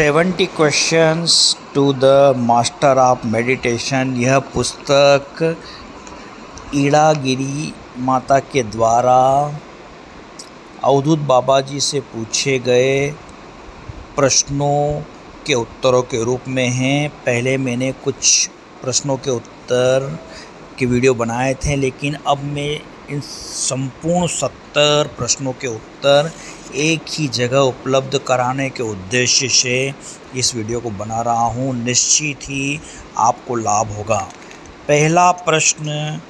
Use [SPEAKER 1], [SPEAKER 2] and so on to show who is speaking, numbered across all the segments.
[SPEAKER 1] 70 questions to the master of meditation. यह पुस्तक ईड़ागिरी माता के द्वारा अवधूत बाबा जी से पूछे गए प्रश्नों के उत्तरों के रूप में हैं। पहले मैंने कुछ प्रश्नों के उत्तर के वीडियो बनाए थे, लेकिन अब मैं इन संपूर्ण 70 प्रश्नों के उत्तर एक ही जगह उपलब्ध कराने के उद्देश्य से इस वीडियो को बना रहा हूँ। निश्चित ही आपको लाभ होगा। पहला प्रश्न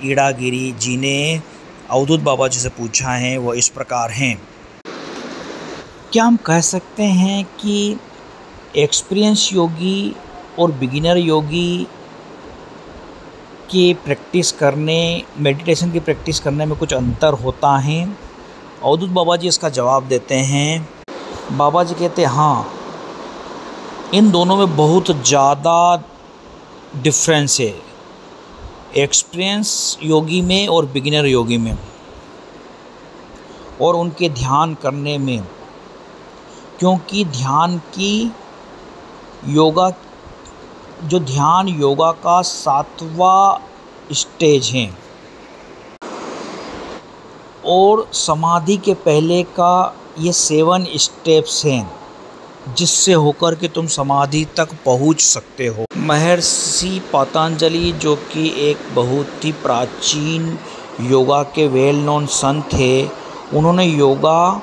[SPEAKER 1] ईड़ागिरी जी ने अवधूत बाबा जी से पूछा है, वो इस प्रकार हैं। क्या हम कह सकते हैं कि एक्सपीरियंस योगी और बिगिनर योगी की प्रैक्टिस करने, मेडिटेशन की प्रैक्टिस करने में कुछ अंतर होता है? अवधूत बाबा जी इसका जवाब देते हैं। बाबा जी कहते हैं हाँ, इन दोनों में बहुत ज़्यादा डिफरेंस है, एक्सपीरियंस योगी में और बिगिनर योगी में, और उनके ध्यान करने में। क्योंकि ध्यान योगा का 7वां स्टेज है और समाधि के पहले का ये 7 स्टेप्स हैं, जिससे होकर के तुम समाधि तक पहुंच सकते हो। महर्षि पतंजलि, जो कि एक बहुत ही प्राचीन योगा के वेल नोन संत थे, उन्होंने योगा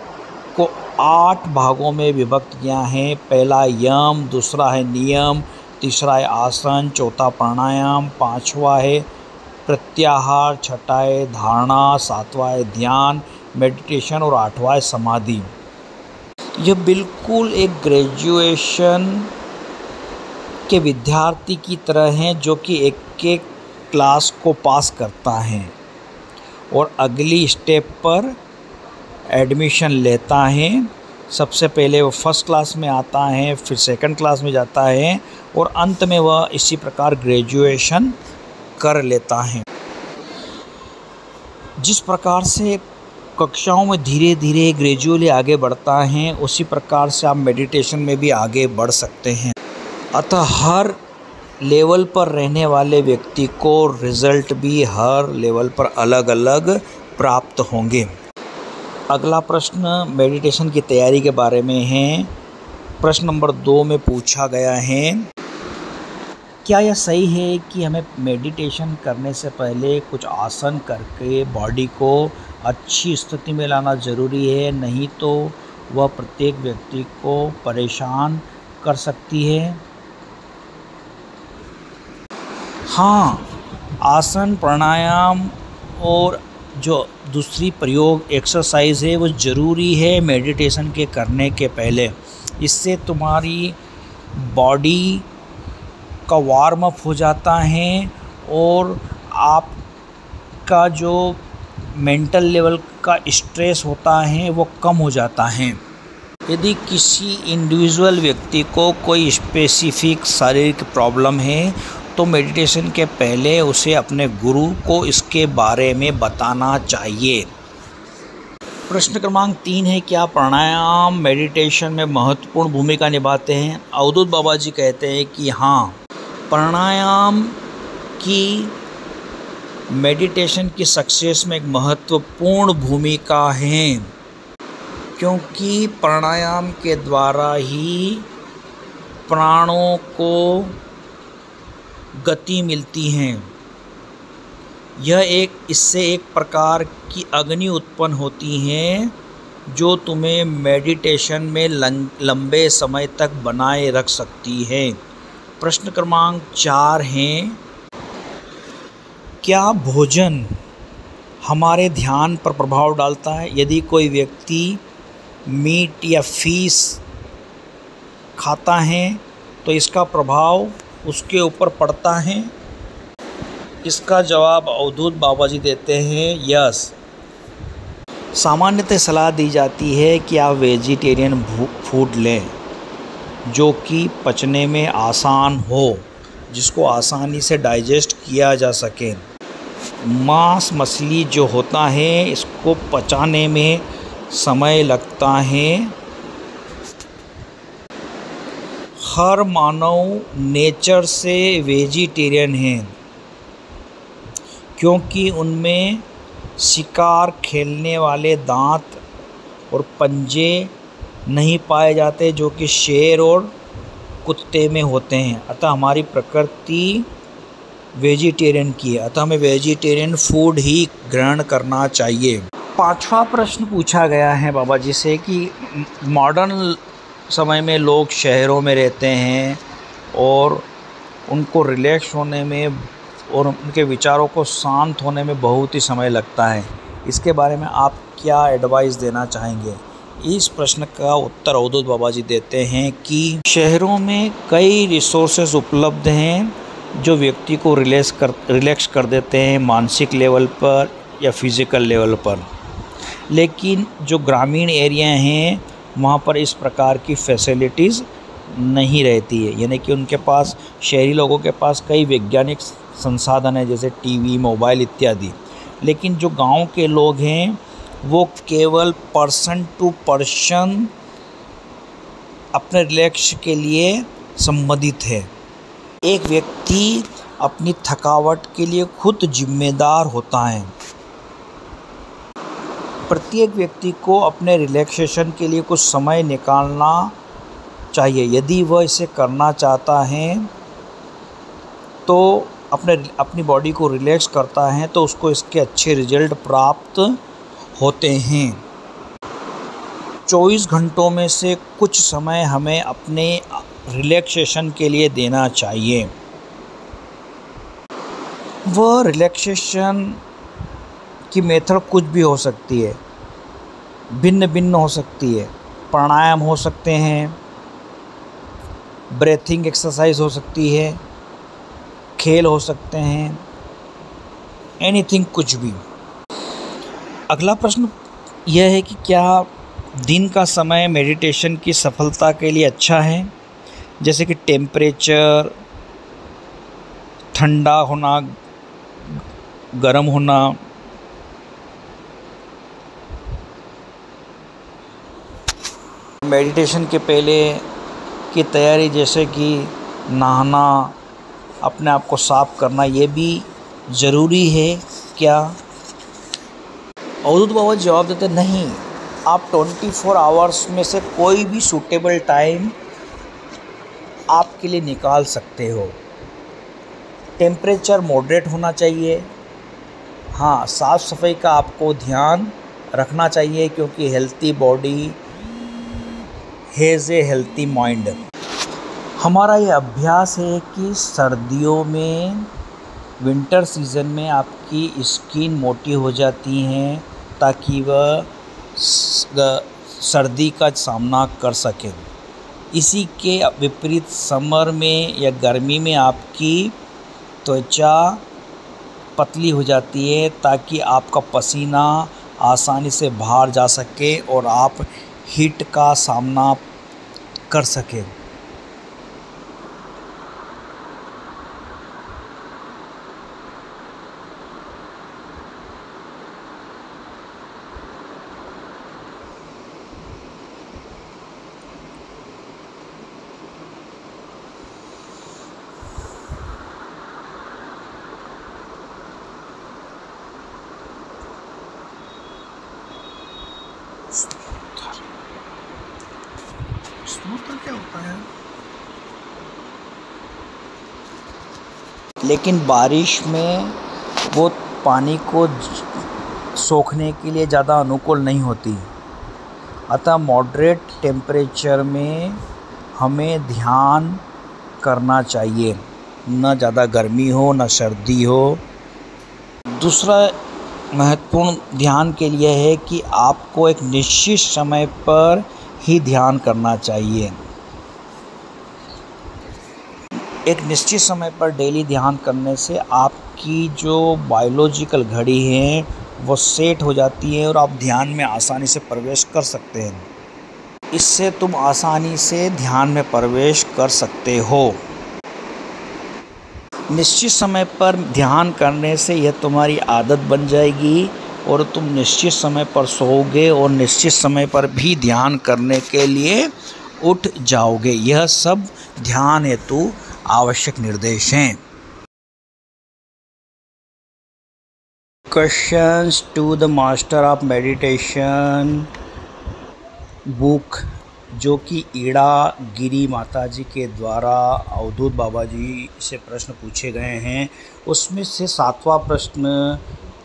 [SPEAKER 1] को 8 भागों में विभक्त किया है। पहला यम, दूसरा है नियम, तीसरा है आसन, चौथा प्राणायाम, 5वां है प्रत्याहार, 6वां है धारणा, 7वां है ध्यान मेडिटेशन और 8वां है समाधि। यह बिल्कुल एक ग्रेजुएशन के विद्यार्थी की तरह हैं, जो कि एक क्लास को पास करता है और अगली स्टेप पर एडमिशन लेता है। सबसे पहले वो फर्स्ट क्लास में आता है, फिर सेकंड क्लास में जाता है और अंत में वह इसी प्रकार ग्रेजुएशन कर लेता है। जिस प्रकार से कक्षाओं में धीरे धीरे ग्रेजुअली आगे बढ़ता है, उसी प्रकार से आप मेडिटेशन में भी आगे बढ़ सकते हैं। अतः हर लेवल पर रहने वाले व्यक्ति को रिज़ल्ट भी हर लेवल पर अलग अलग प्राप्त होंगे। अगला प्रश्न मेडिटेशन की तैयारी के बारे में है। प्रश्न नंबर 2 में पूछा गया है, क्या यह सही है कि हमें मेडिटेशन करने से पहले कुछ आसन करके बॉडी को अच्छी स्थिति में लाना ज़रूरी है, नहीं तो वह प्रत्येक व्यक्ति को परेशान कर सकती है? हाँ, आसन, प्राणायाम और जो दूसरी प्रयोग एक्सरसाइज है वो ज़रूरी है मेडिटेशन के करने के पहले। इससे तुम्हारी बॉडी का वार्म अप हो जाता है और आपका जो मेंटल लेवल का स्ट्रेस होता है वो कम हो जाता है। यदि किसी इंडिविजुअल व्यक्ति को कोई स्पेसिफिक शारीरिक प्रॉब्लम है, तो मेडिटेशन के पहले उसे अपने गुरु को इसके बारे में बताना चाहिए। प्रश्न क्रमांक 3 है, क्या प्राणायाम मेडिटेशन में महत्वपूर्ण भूमिका निभाते हैं? अवधूत बाबा जी कहते हैं कि हाँ, प्राणायाम की मेडिटेशन की सक्सेस में एक महत्वपूर्ण भूमिका है, क्योंकि प्राणायाम के द्वारा ही प्राणों को गति मिलती है। इससे एक प्रकार की अग्नि उत्पन्न होती है, जो तुम्हें मेडिटेशन में लंबे समय तक बनाए रख सकती है। प्रश्न क्रमांक 4 है, क्या भोजन हमारे ध्यान पर प्रभाव डालता है? यदि कोई व्यक्ति मीट या फिश खाता है तो इसका प्रभाव उसके ऊपर पड़ता है? इसका जवाब अवधूत बाबा जी देते हैं यस। सामान्यतः सलाह दी जाती है कि आप वेजिटेरियन फूड लें, जो कि पचने में आसान हो, जिसको आसानी से डाइजेस्ट किया जा सके। मांस मछली जो होता है, इसको पचाने में समय लगता है हर मानव नेचर से वेजिटेरियन है, क्योंकि उनमें शिकार खेलने वाले दांत और पंजे नहीं पाए जाते जो कि शेर और कुत्ते में होते हैं। अतः हमारी प्रकृति वेजिटेरियन की है, अतः हमें वेजिटेरियन फूड ही ग्रहण करना चाहिए। 5वां प्रश्न पूछा गया है बाबा जी से कि मॉडर्न समय में लोग शहरों में रहते हैं और उनको रिलैक्स होने में और उनके विचारों को शांत होने में बहुत ही समय लगता है। इसके बारे में आप क्या एडवाइस देना चाहेंगे? इस प्रश्न का उत्तर अवधूत बाबा जी देते हैं कि शहरों में कई रिसोर्सेज उपलब्ध हैं जो व्यक्ति को रिलैक्स कर देते हैं मानसिक लेवल पर या फिज़िकल लेवल पर, लेकिन जो ग्रामीण एरिया हैं वहाँ पर इस प्रकार की फैसिलिटीज़ नहीं रहती है। यानी कि उनके पास, शहरी लोगों के पास कई वैज्ञानिक संसाधन है जैसे टीवी, मोबाइल इत्यादि, लेकिन जो गांव के लोग हैं वो केवल पर्सन टू पर्सन अपने रिलैक्स के लिए संबंधित है। एक व्यक्ति अपनी थकावट के लिए खुद जिम्मेदार होता है। प्रत्येक व्यक्ति को अपने रिलैक्सेशन के लिए कुछ समय निकालना चाहिए। यदि वह इसे करना चाहता है तो अपनी बॉडी को रिलैक्स करता है तो उसको इसके अच्छे रिजल्ट प्राप्त होते हैं। 24 घंटों में से कुछ समय हमें अपने रिलैक्सेशन के लिए देना चाहिए। वह रिलैक्सेशन की मेथड कुछ भी हो सकती है, भिन्न भिन्न हो सकती है। प्राणायाम हो सकते हैं, ब्रीथिंग एक्सरसाइज हो सकती है, खेल हो सकते हैं, एनीथिंग, कुछ भी। अगला प्रश्न यह है कि क्या दिन का समय मेडिटेशन की सफलता के लिए अच्छा है? जैसे कि टेम्परेचर, ठंडा होना, गर्म होना। मेडिटेशन के पहले की तैयारी जैसे कि नहाना, अपने आप को साफ करना, ये भी ज़रूरी है क्या? अवधूत बाबा जवाब देते नहीं, आप 24 आवर्स में से कोई भी सूटेबल टाइम आपके लिए निकाल सकते हो। टेम्परेचर मॉडरेट होना चाहिए। हाँ, साफ़ सफाई का आपको ध्यान रखना चाहिए, क्योंकि healthy body has a healthy mind. हमारा ये अभ्यास है कि सर्दियों में, विंटर सीज़न में आपकी स्किन मोटी हो जाती हैं ताकि वह सर्दी का सामना कर सकें। इसी के विपरीत समर में या गर्मी में आपकी त्वचा पतली हो जाती है ताकि आपका पसीना आसानी से बाहर जा सके और आप हीट का सामना कर सकें। स्मूथर क्या होता है? लेकिन बारिश में वो पानी को सोखने के लिए ज़्यादा अनुकूल नहीं होती। अतः मॉडरेट टेम्परेचर में हमें ध्यान करना चाहिए, न ज़्यादा गर्मी हो न सर्दी हो। दूसरा महत्वपूर्ण ध्यान के लिए है कि आपको एक निश्चित समय पर ही ध्यान करना चाहिए। एक निश्चित समय पर डेली ध्यान करने से आपकी जो बायोलॉजिकल घड़ी है वो सेट हो जाती है और आप ध्यान में आसानी से प्रवेश कर सकते हैं। इससे तुम आसानी से ध्यान में प्रवेश कर सकते हो। निश्चित समय पर ध्यान करने से यह तुम्हारी आदत बन जाएगी और तुम निश्चित समय पर सोओगे और निश्चित समय पर भी ध्यान करने के लिए उठ जाओगे। यह सब ध्यान हेतु आवश्यक निर्देश हैं। Questions to the master of meditation book, जो कि ईड़ा गिरी माता जी के द्वारा अवधूत बाबा जी से प्रश्न पूछे गए हैं। उसमें से 7वां प्रश्न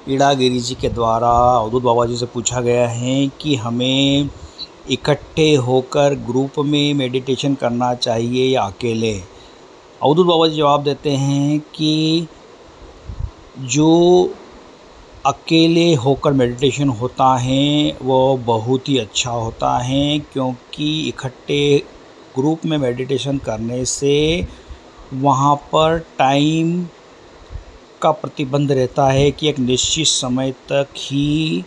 [SPEAKER 1] ईड़ा गिरी जी के द्वारा अवधूत बाबा जी से पूछा गया है कि हमें इकट्ठे होकर ग्रुप में मेडिटेशन करना चाहिए या अकेले। अवधूत बाबा जी जवाब देते हैं कि जो अकेले होकर मेडिटेशन होता है वो बहुत ही अच्छा होता है, क्योंकि इकट्ठे ग्रुप में मेडिटेशन करने से वहाँ पर टाइम का प्रतिबंध रहता है कि एक निश्चित समय तक ही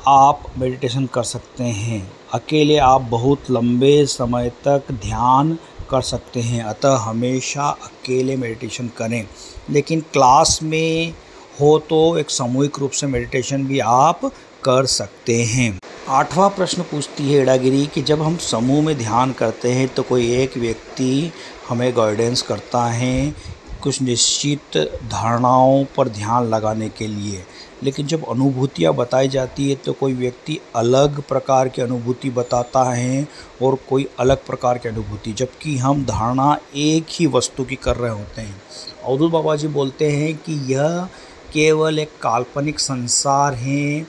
[SPEAKER 1] आप मेडिटेशन कर सकते हैं। अकेले आप बहुत लंबे समय तक ध्यान कर सकते हैं, अतः हमेशा अकेले मेडिटेशन करें। लेकिन क्लास में हो तो एक सामूहिक रूप से मेडिटेशन भी आप कर सकते हैं। 8वां प्रश्न पूछती है ईड़ागिरी कि जब हम समूह में ध्यान करते हैं तो कोई एक व्यक्ति हमें गाइडेंस करता है कुछ निश्चित धारणाओं पर ध्यान लगाने के लिए, लेकिन जब अनुभूतियाँ बताई जाती है तो कोई व्यक्ति अलग प्रकार की अनुभूति बताता है और कोई अलग प्रकार की अनुभूति, जबकि हम धारणा एक ही वस्तु की कर रहे होते हैं। अवधूत बाबा जी बोलते हैं कि यह केवल एक काल्पनिक संसार है,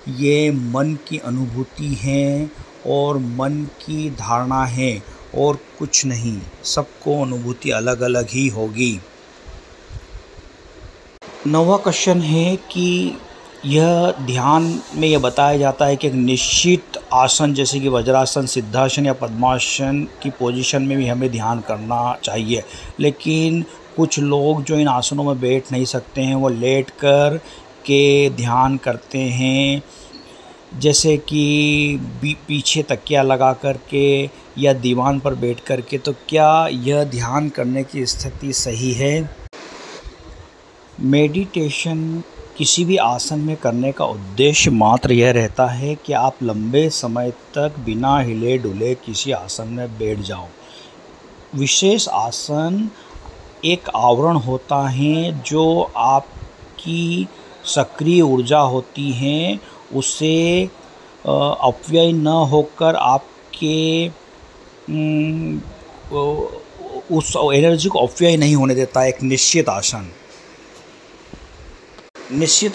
[SPEAKER 1] ये मन की अनुभूति है और मन की धारणा है और कुछ नहीं, सबको अनुभूति अलग अलग ही होगी। 9वां क्वेश्चन है कि यह ध्यान में यह बताया जाता है कि एक निश्चित आसन जैसे कि वज्रासन, सिद्धासन या पद्मासन की पोजीशन में भी हमें ध्यान करना चाहिए, लेकिन कुछ लोग जो इन आसनों में बैठ नहीं सकते हैं वो लेट कर के ध्यान करते हैं, जैसे कि पीछे तकिया लगा कर के या दीवान पर बैठ कर के। तो क्या यह ध्यान करने की स्थिति सही है? मेडिटेशन किसी भी आसन में करने का उद्देश्य मात्र यह रहता है कि आप लंबे समय तक बिना हिले डुले किसी आसन में बैठ जाओ। विशेष आसन एक आवरण होता है जो आपकी सक्रिय ऊर्जा होती है उसे अपव्यय न होकर आपके उस एनर्जी को अपव्यय नहीं होने देता। एक निश्चित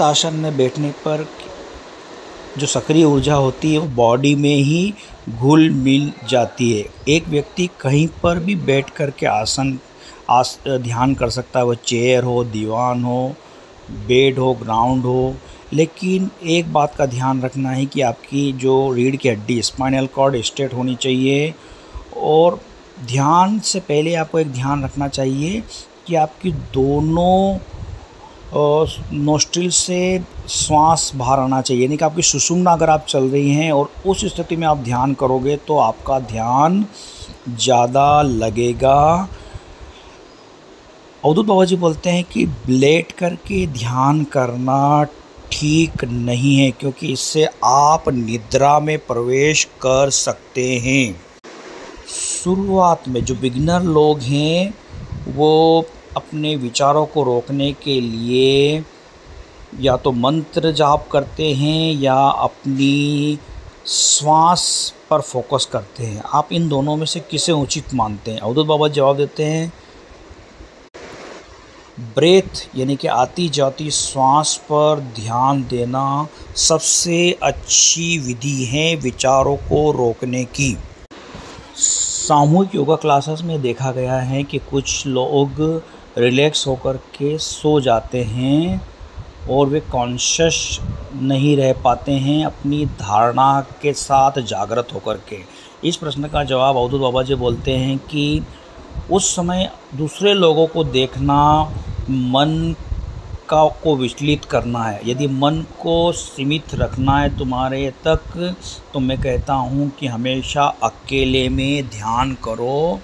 [SPEAKER 1] आसन में बैठने पर जो सक्रिय ऊर्जा होती है वो बॉडी में ही घुल मिल जाती है। एक व्यक्ति कहीं पर भी बैठ कर के ध्यान कर सकता है, वो चेयर हो, दीवान हो, बेड हो, ग्राउंड हो, लेकिन एक बात का ध्यान रखना है कि आपकी जो रीढ़ की हड्डी स्पाइनल कॉर्ड स्ट्रेट होनी चाहिए। और ध्यान से पहले आपको एक ध्यान रखना चाहिए कि आपकी दोनों नोस्ट्रिल से श्वास बाहर आना चाहिए, यानी कि आपकी सुषुम्ना अगर आप चल रही हैं और उस स्थिति में आप ध्यान करोगे तो आपका ध्यान ज़्यादा लगेगा। अवधूत बाबा जी बोलते हैं कि लेट करके ध्यान करना ठीक नहीं है, क्योंकि इससे आप निद्रा में प्रवेश कर सकते हैं। शुरुआत में जो बिगिनर लोग हैं वो अपने विचारों को रोकने के लिए या तो मंत्र जाप करते हैं या अपनी श्वास पर फोकस करते हैं। आप इन दोनों में से किसे उचित मानते हैं? अवधूत बाबा जवाब देते हैं ब्रेथ यानी कि आती जाती श्वास पर ध्यान देना सबसे अच्छी विधि है विचारों को रोकने की। सामूहिक योगा क्लासेस में देखा गया है कि कुछ लोग रिलैक्स होकर के सो जाते हैं और वे कॉन्शियस नहीं रह पाते हैं अपनी धारणा के साथ जागृत होकर के। इस प्रश्न का जवाब अवधूत बाबा जी बोलते हैं कि उस समय दूसरे लोगों को देखना मन को विचलित करना है। यदि मन को सीमित रखना है तुम्हारे तक तो मैं कहता हूँ कि हमेशा अकेले में ध्यान करो।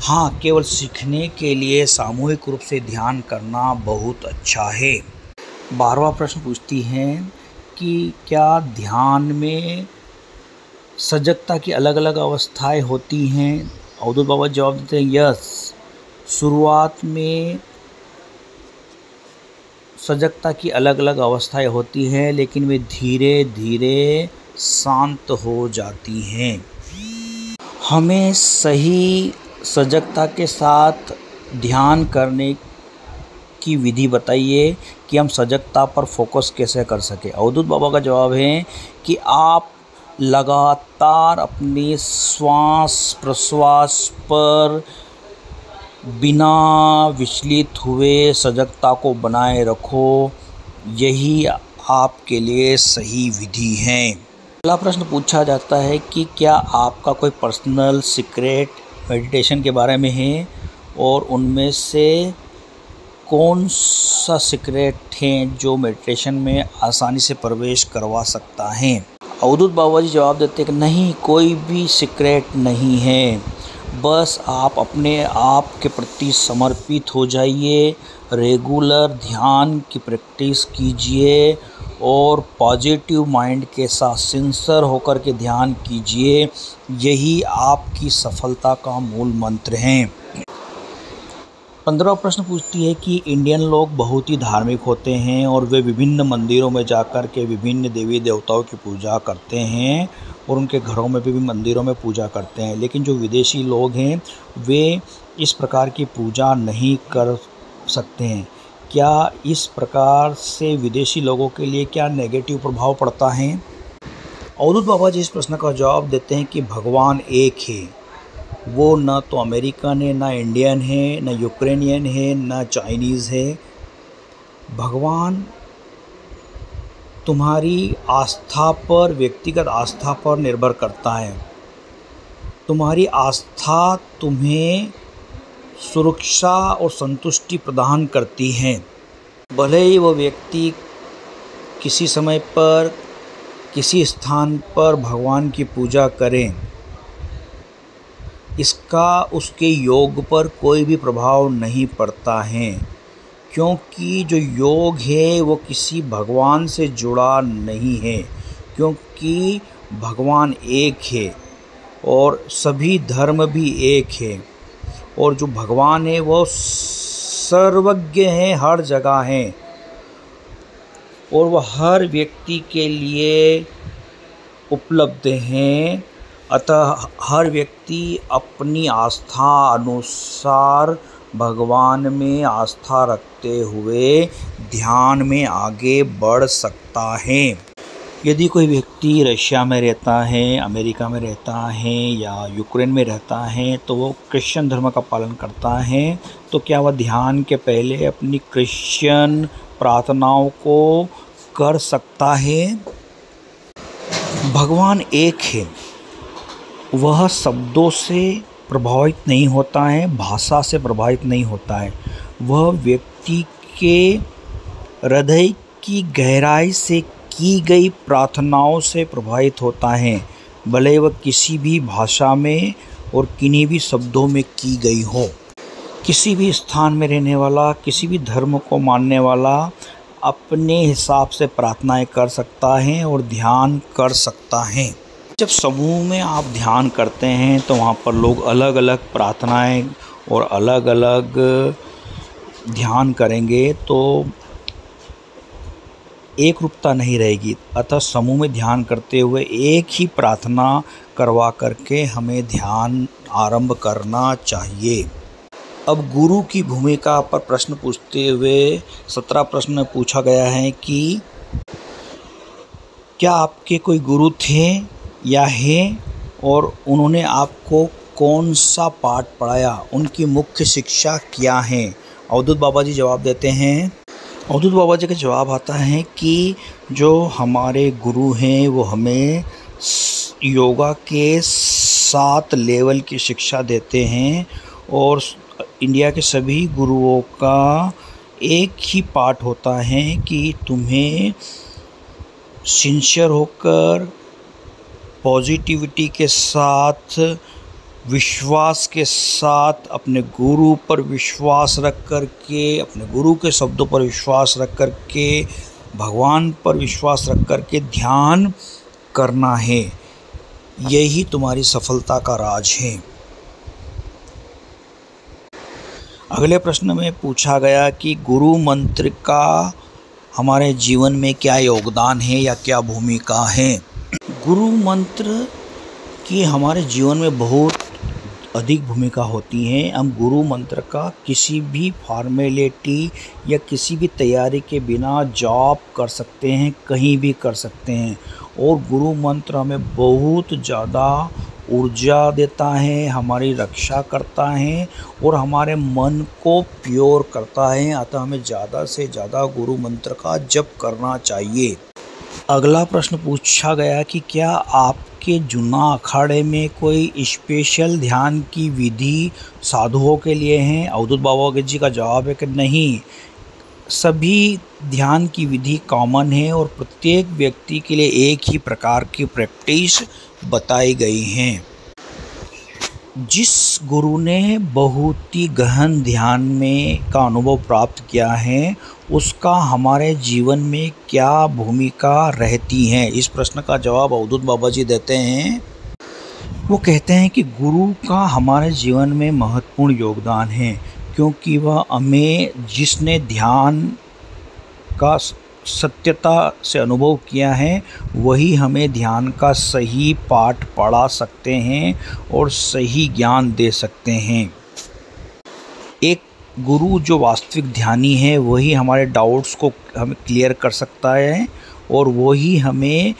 [SPEAKER 1] हाँ, केवल सीखने के लिए सामूहिक रूप से ध्यान करना बहुत अच्छा है। 12वां प्रश्न पूछती हैं कि क्या ध्यान में सजगता की अलग अलग अवस्थाएं होती हैं। अवधूत बाबा जवाब देते हैं यस, शुरुआत में सजगता की अलग अलग अवस्थाएं होती हैं, लेकिन वे धीरे धीरे शांत हो जाती हैं। हमें सही सजगता के साथ ध्यान करने की विधि बताइए कि हम सजगता पर फोकस कैसे कर सकें। अवधूत बाबा का जवाब है कि आप लगातार अपनी श्वास प्रश्वास पर बिना विचलित हुए सजगता को बनाए रखो, यही आपके लिए सही विधि है। अगला प्रश्न पूछा जाता है कि क्या आपका कोई पर्सनल सीक्रेट मेडिटेशन के बारे में है और उनमें से कौन सा सीक्रेट है जो मेडिटेशन में आसानी से प्रवेश करवा सकता है। अवधूत बाबा जी जवाब देते हैं कि नहीं, कोई भी सीक्रेट नहीं है, बस आप अपने आप के प्रति समर्पित हो जाइए, रेगुलर ध्यान की प्रैक्टिस कीजिए और पॉजिटिव माइंड के साथ सिंसियर होकर के ध्यान कीजिए, यही आपकी सफलता का मूल मंत्र है। 15वां प्रश्न पूछती है कि इंडियन लोग बहुत ही धार्मिक होते हैं और वे विभिन्न मंदिरों में जाकर के विभिन्न देवी देवताओं की पूजा करते हैं और उनके घरों में भी मंदिरों में पूजा करते हैं, लेकिन जो विदेशी लोग हैं वे इस प्रकार की पूजा नहीं कर सकते हैं। क्या इस प्रकार से विदेशी लोगों के लिए क्या नेगेटिव प्रभाव पड़ता है? अवधूत बाबा जी इस प्रश्न का जवाब देते हैं कि भगवान एक है, वो न तो अमेरिकन है, न इंडियन है, न यूक्रेनियन है, न चाइनीज़ है। भगवान तुम्हारी आस्था पर, व्यक्तिगत आस्था पर निर्भर करता है। तुम्हारी आस्था तुम्हें सुरक्षा और संतुष्टि प्रदान करती है। भले ही वह व्यक्ति किसी समय पर किसी स्थान पर भगवान की पूजा करें, इसका उसके योग पर कोई भी प्रभाव नहीं पड़ता है, क्योंकि जो योग है वो किसी भगवान से जुड़ा नहीं है, क्योंकि भगवान एक है और सभी धर्म भी एक है और जो भगवान है वो सर्वज्ञ है, हर जगह है और वह हर व्यक्ति के लिए उपलब्ध हैं। अतः हर व्यक्ति अपनी आस्था अनुसार भगवान में आस्था रखते हुए ध्यान में आगे बढ़ सकता है। यदि कोई व्यक्ति रशिया में रहता है, अमेरिका में रहता है या यूक्रेन में रहता है तो वो क्रिश्चियन धर्म का पालन करता है, तो क्या वह ध्यान के पहले अपनी क्रिश्चियन प्रार्थनाओं को कर सकता है? भगवान एक है, वह शब्दों से प्रभावित नहीं होता है, भाषा से प्रभावित नहीं होता है, वह व्यक्ति के हृदय की गहराई से की गई प्रार्थनाओं से प्रभावित होता है, भले वह किसी भी भाषा में और किन्हीं भी शब्दों में की गई हो। किसी भी स्थान में रहने वाला, किसी भी धर्म को मानने वाला अपने हिसाब से प्रार्थनाएं कर सकता है और ध्यान कर सकता है। जब समूह में आप ध्यान करते हैं तो वहाँ पर लोग अलग अलग प्रार्थनाएं और अलग अलग ध्यान करेंगे तो एक रूपता नहीं रहेगी। अतः समूह में ध्यान करते हुए एक ही प्रार्थना करवा करके हमें ध्यान आरंभ करना चाहिए। अब गुरु की भूमिका पर प्रश्न पूछते हुए 17 प्रश्न पूछा गया है कि क्या आपके कोई गुरु थे या हैं और उन्होंने आपको कौन सा पाठ पढ़ाया, उनकी मुख्य शिक्षा क्या है? अवधूत बाबा जी जवाब देते हैं। अवधूत बाबा जी का जवाब आता है कि जो हमारे गुरु हैं वो हमें योगा के 7 लेवल की शिक्षा देते हैं और इंडिया के सभी गुरुओं का एक ही पाठ होता है कि तुम्हें सिंसियर होकर पॉजिटिविटी के साथ, विश्वास के साथ, अपने गुरु पर विश्वास रख कर के, अपने गुरु के शब्दों पर विश्वास रख कर के, भगवान पर विश्वास रख कर के ध्यान करना है। यही तुम्हारी सफलता का राज है। अगले प्रश्न में पूछा गया कि गुरु मंत्र का हमारे जीवन में क्या योगदान है या क्या भूमिका है। गुरु मंत्र की हमारे जीवन में बहुत अधिक भूमिका होती है। हम गुरु मंत्र का किसी भी फॉर्मेलिटी या किसी भी तैयारी के बिना जॉब कर सकते हैं, कहीं भी कर सकते हैं। और गुरु मंत्र हमें बहुत ज़्यादा ऊर्जा देता है, हमारी रक्षा करता है और हमारे मन को प्योर करता है। अतः हमें ज़्यादा से ज़्यादा गुरु मंत्र का जप करना चाहिए। अगला प्रश्न पूछा गया कि क्या आपके जुना अखाड़े में कोई स्पेशल ध्यान की विधि साधुओं के लिए है। अवधूत बाबा जी का जवाब है कि नहीं, सभी ध्यान की विधि कॉमन है और प्रत्येक व्यक्ति के लिए एक ही प्रकार की प्रैक्टिस बताई गई हैं। जिस गुरु ने बहुत ही गहन ध्यान में का अनुभव प्राप्त किया है, उसका हमारे जीवन में क्या भूमिका रहती है। इस प्रश्न का जवाब अवधूत बाबा जी देते हैं। वो कहते हैं कि गुरु का हमारे जीवन में महत्वपूर्ण योगदान है, क्योंकि वह हमें जिसने ध्यान का सत्यता से अनुभव किया है, वही हमें ध्यान का सही पाठ पढ़ा सकते हैं और सही ज्ञान दे सकते हैं। एक गुरु जो वास्तविक ध्यानी है, वही हमारे डाउट्स को हमें क्लियर कर सकता है और वही हमें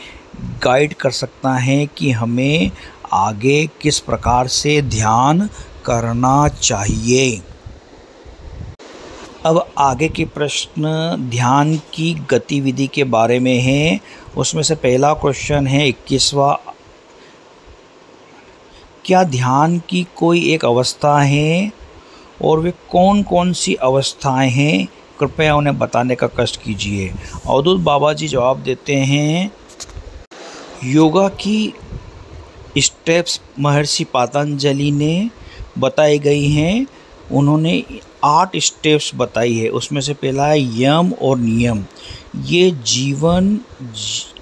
[SPEAKER 1] गाइड कर सकता है कि हमें आगे किस प्रकार से ध्यान करना चाहिए। अब आगे के प्रश्न ध्यान की गतिविधि के बारे में है। उसमें से पहला क्वेश्चन है 21वां, क्या ध्यान की कोई एक अवस्था है और वे कौन कौन सी अवस्थाएं हैं, कृपया उन्हें बताने का कष्ट कीजिए। अवधूत बाबा जी जवाब देते हैं, योगा की स्टेप्स महर्षि पतंजलि ने बताई गई हैं। उन्होंने 8 स्टेप्स बताई है। उसमें से पहला है यम और नियम। ये जीवन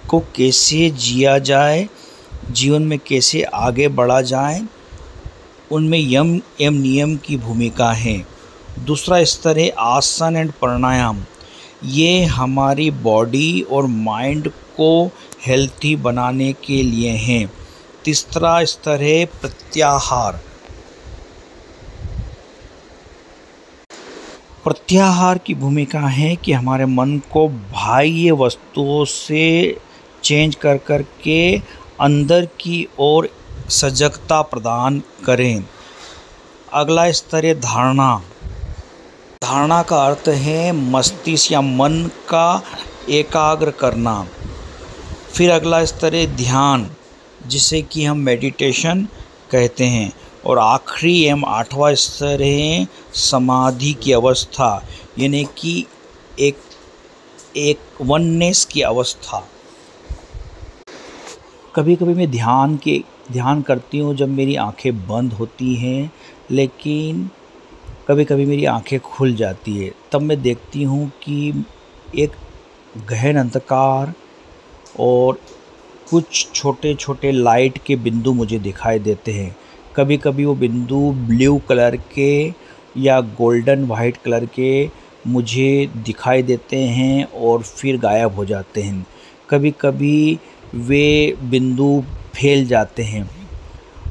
[SPEAKER 1] को कैसे जिया जाए, जीवन में कैसे आगे बढ़ा जाए, उनमें यम एवं नियम की भूमिका है। दूसरा स्तर है आसन एंड प्राणायाम। ये हमारी बॉडी और माइंड को हेल्थी बनाने के लिए हैं। तीसरा स्तर है प्रत्याहार। प्रत्याहार की भूमिका है कि हमारे मन को बाह्य वस्तुओं से चेंज कर कर के अंदर की ओर सजगता प्रदान करें। अगला स्तर है धारणा। धारणा का अर्थ है मस्तिष्क या मन का एकाग्र करना। फिर अगला स्तर है ध्यान, जिसे कि हम मेडिटेशन कहते हैं। और आखिरी एवं 8वां स्तर है समाधि की अवस्था, यानी कि एक वननेस की अवस्था। कभी कभी मैं ध्यान करती हूँ जब मेरी आंखें बंद होती हैं, लेकिन कभी कभी मेरी आंखें खुल जाती है। तब मैं देखती हूँ कि एक गहन अंधकार और कुछ छोटे छोटे लाइट के बिंदु मुझे दिखाई देते हैं। कभी कभी वो बिंदु ब्लू कलर के या गोल्डन वाइट कलर के मुझे दिखाई देते हैं और फिर गायब हो जाते हैं। कभी कभी वे बिंदु फैल जाते हैं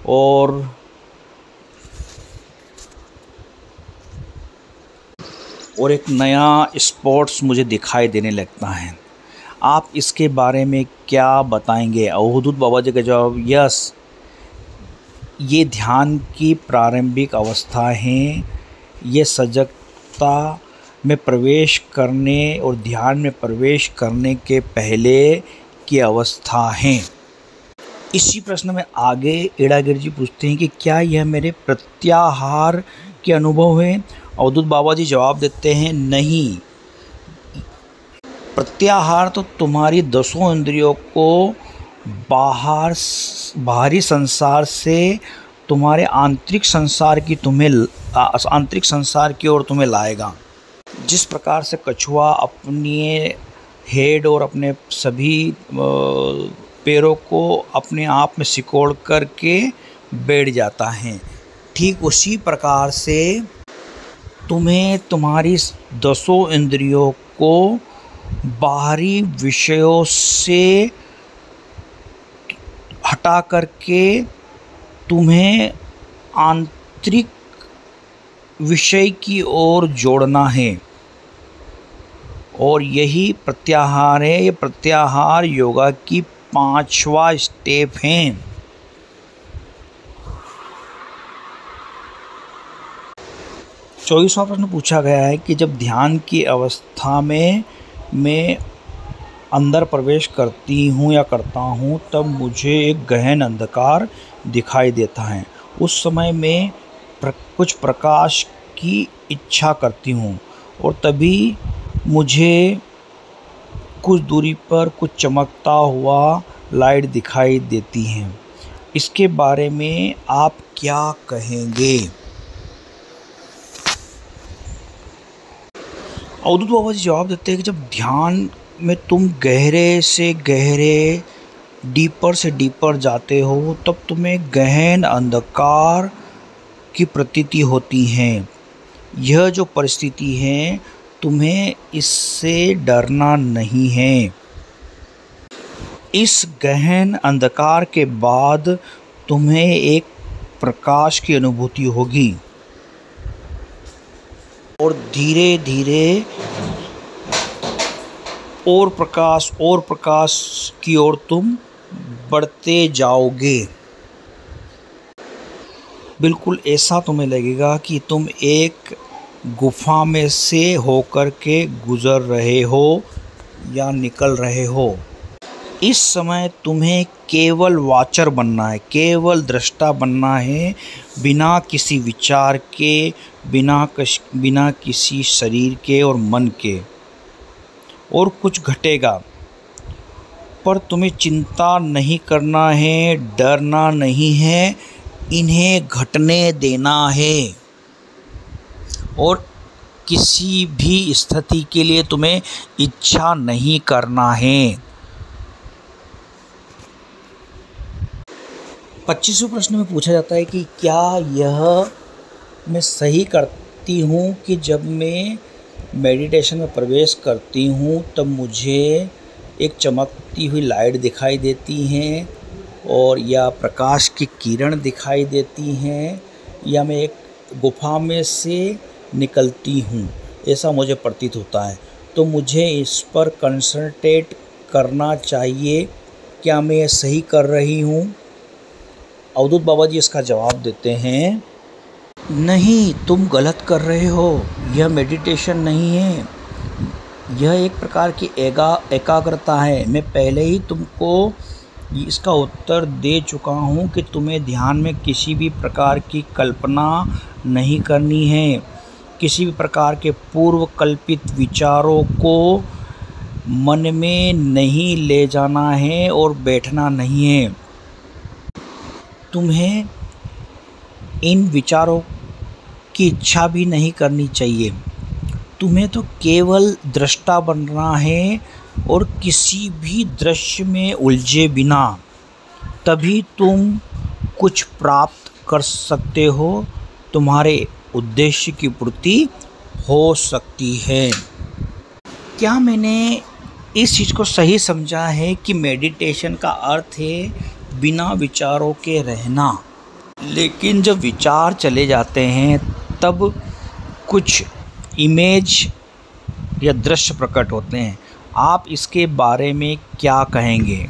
[SPEAKER 1] और एक नया स्पॉट्स मुझे दिखाई देने लगता है। आप इसके बारे में क्या बताएंगे। अवधूत बाबा जी का जवाब, यस, ये ध्यान की प्रारंभिक अवस्था है। ये सजगता में प्रवेश करने और ध्यान में प्रवेश करने के पहले की अवस्था है। इसी प्रश्न में आगे एड़ागिर जी पूछते हैं कि क्या यह मेरे प्रत्याहार के अनुभव है। अवधूत बाबा जी जवाब देते हैं, नहीं, प्रत्याहार तो तुम्हारी 10 इंद्रियों को बाहरी संसार से तुम्हारे आंतरिक संसार की ओर तुम्हें लाएगा। जिस प्रकार से कछुआ अपने हेड और अपने सभी पैरों को अपने आप में सिकोड़ करके बैठ जाता है। ठीक उसी प्रकार से तुम्हें तुम्हारी 10 इंद्रियों को बाहरी विषयों से हटा करके तुम्हें आंतरिक विषय की ओर जोड़ना है, और यही प्रत्याहार है। ये प्रत्याहार योगा की 5वां स्टेप है। 24वां प्रश्न पूछा गया है कि जब ध्यान की अवस्था में मैं अंदर प्रवेश करती हूँ या करता हूँ तब मुझे एक गहन अंधकार दिखाई देता है। उस समय मैं कुछ प्रकाश की इच्छा करती हूँ और तभी मुझे कुछ दूरी पर कुछ चमकता हुआ लाइट दिखाई देती है। इसके बारे में आप क्या कहेंगे? अवधूत बाबा जी जवाब देते हैं कि जब ध्यान में तुम गहरे से गहरे, डीपर से डीपर जाते हो तब तुम्हें गहन अंधकार की प्रतीति होती है। यह जो परिस्थिति है तुम्हें इससे डरना नहीं है। इस गहन अंधकार के बाद तुम्हें एक प्रकाश की अनुभूति होगी और धीरे धीरे और प्रकाश की ओर तुम बढ़ते जाओगे। बिल्कुल ऐसा तुम्हें लगेगा कि तुम एक गुफा में से होकर के गुजर रहे हो या निकल रहे हो। इस समय तुम्हें केवल वाचर बनना है, केवल दृष्टा बनना है, बिना किसी विचार के, बिना किसी शरीर के और मन के। और कुछ घटेगा पर तुम्हें चिंता नहीं करना है, डरना नहीं है, इन्हें घटने देना है। और किसी भी स्थिति के लिए तुम्हें इच्छा नहीं करना है। 25वें प्रश्न में पूछा जाता है कि क्या यह मैं सही करती हूँ कि जब मैं मेडिटेशन में प्रवेश करती हूँ तब मुझे एक चमकती हुई लाइट दिखाई देती हैं और या प्रकाश की किरण दिखाई देती हैं, या मैं एक गुफा में से निकलती हूँ, ऐसा मुझे प्रतीत होता है। तो मुझे इस पर कंसंट्रेट करना चाहिए। क्या मैं ये सही कर रही हूँ? अवधूत बाबा जी इसका जवाब देते हैं, नहीं, तुम गलत कर रहे हो। यह मेडिटेशन नहीं है, यह एक प्रकार की एकाग्रता है। मैं पहले ही तुमको इसका उत्तर दे चुका हूँ कि तुम्हें ध्यान में किसी भी प्रकार की कल्पना नहीं करनी है, किसी भी प्रकार के पूर्व कल्पित विचारों को मन में नहीं ले जाना है और बैठना नहीं है। तुम्हें इन विचारों की इच्छा भी नहीं करनी चाहिए। तुम्हें तो केवल दृष्टा बनना है और किसी भी दृश्य में उलझे बिना, तभी तुम कुछ प्राप्त कर सकते हो, तुम्हारे उद्देश्य की पूर्ति हो सकती है। क्या मैंने इस चीज़ को सही समझा है कि मेडिटेशन का अर्थ है बिना विचारों के रहना? लेकिन जब विचार चले जाते हैं तब कुछ इमेज या दृश्य प्रकट होते हैं। आप इसके बारे में क्या कहेंगे?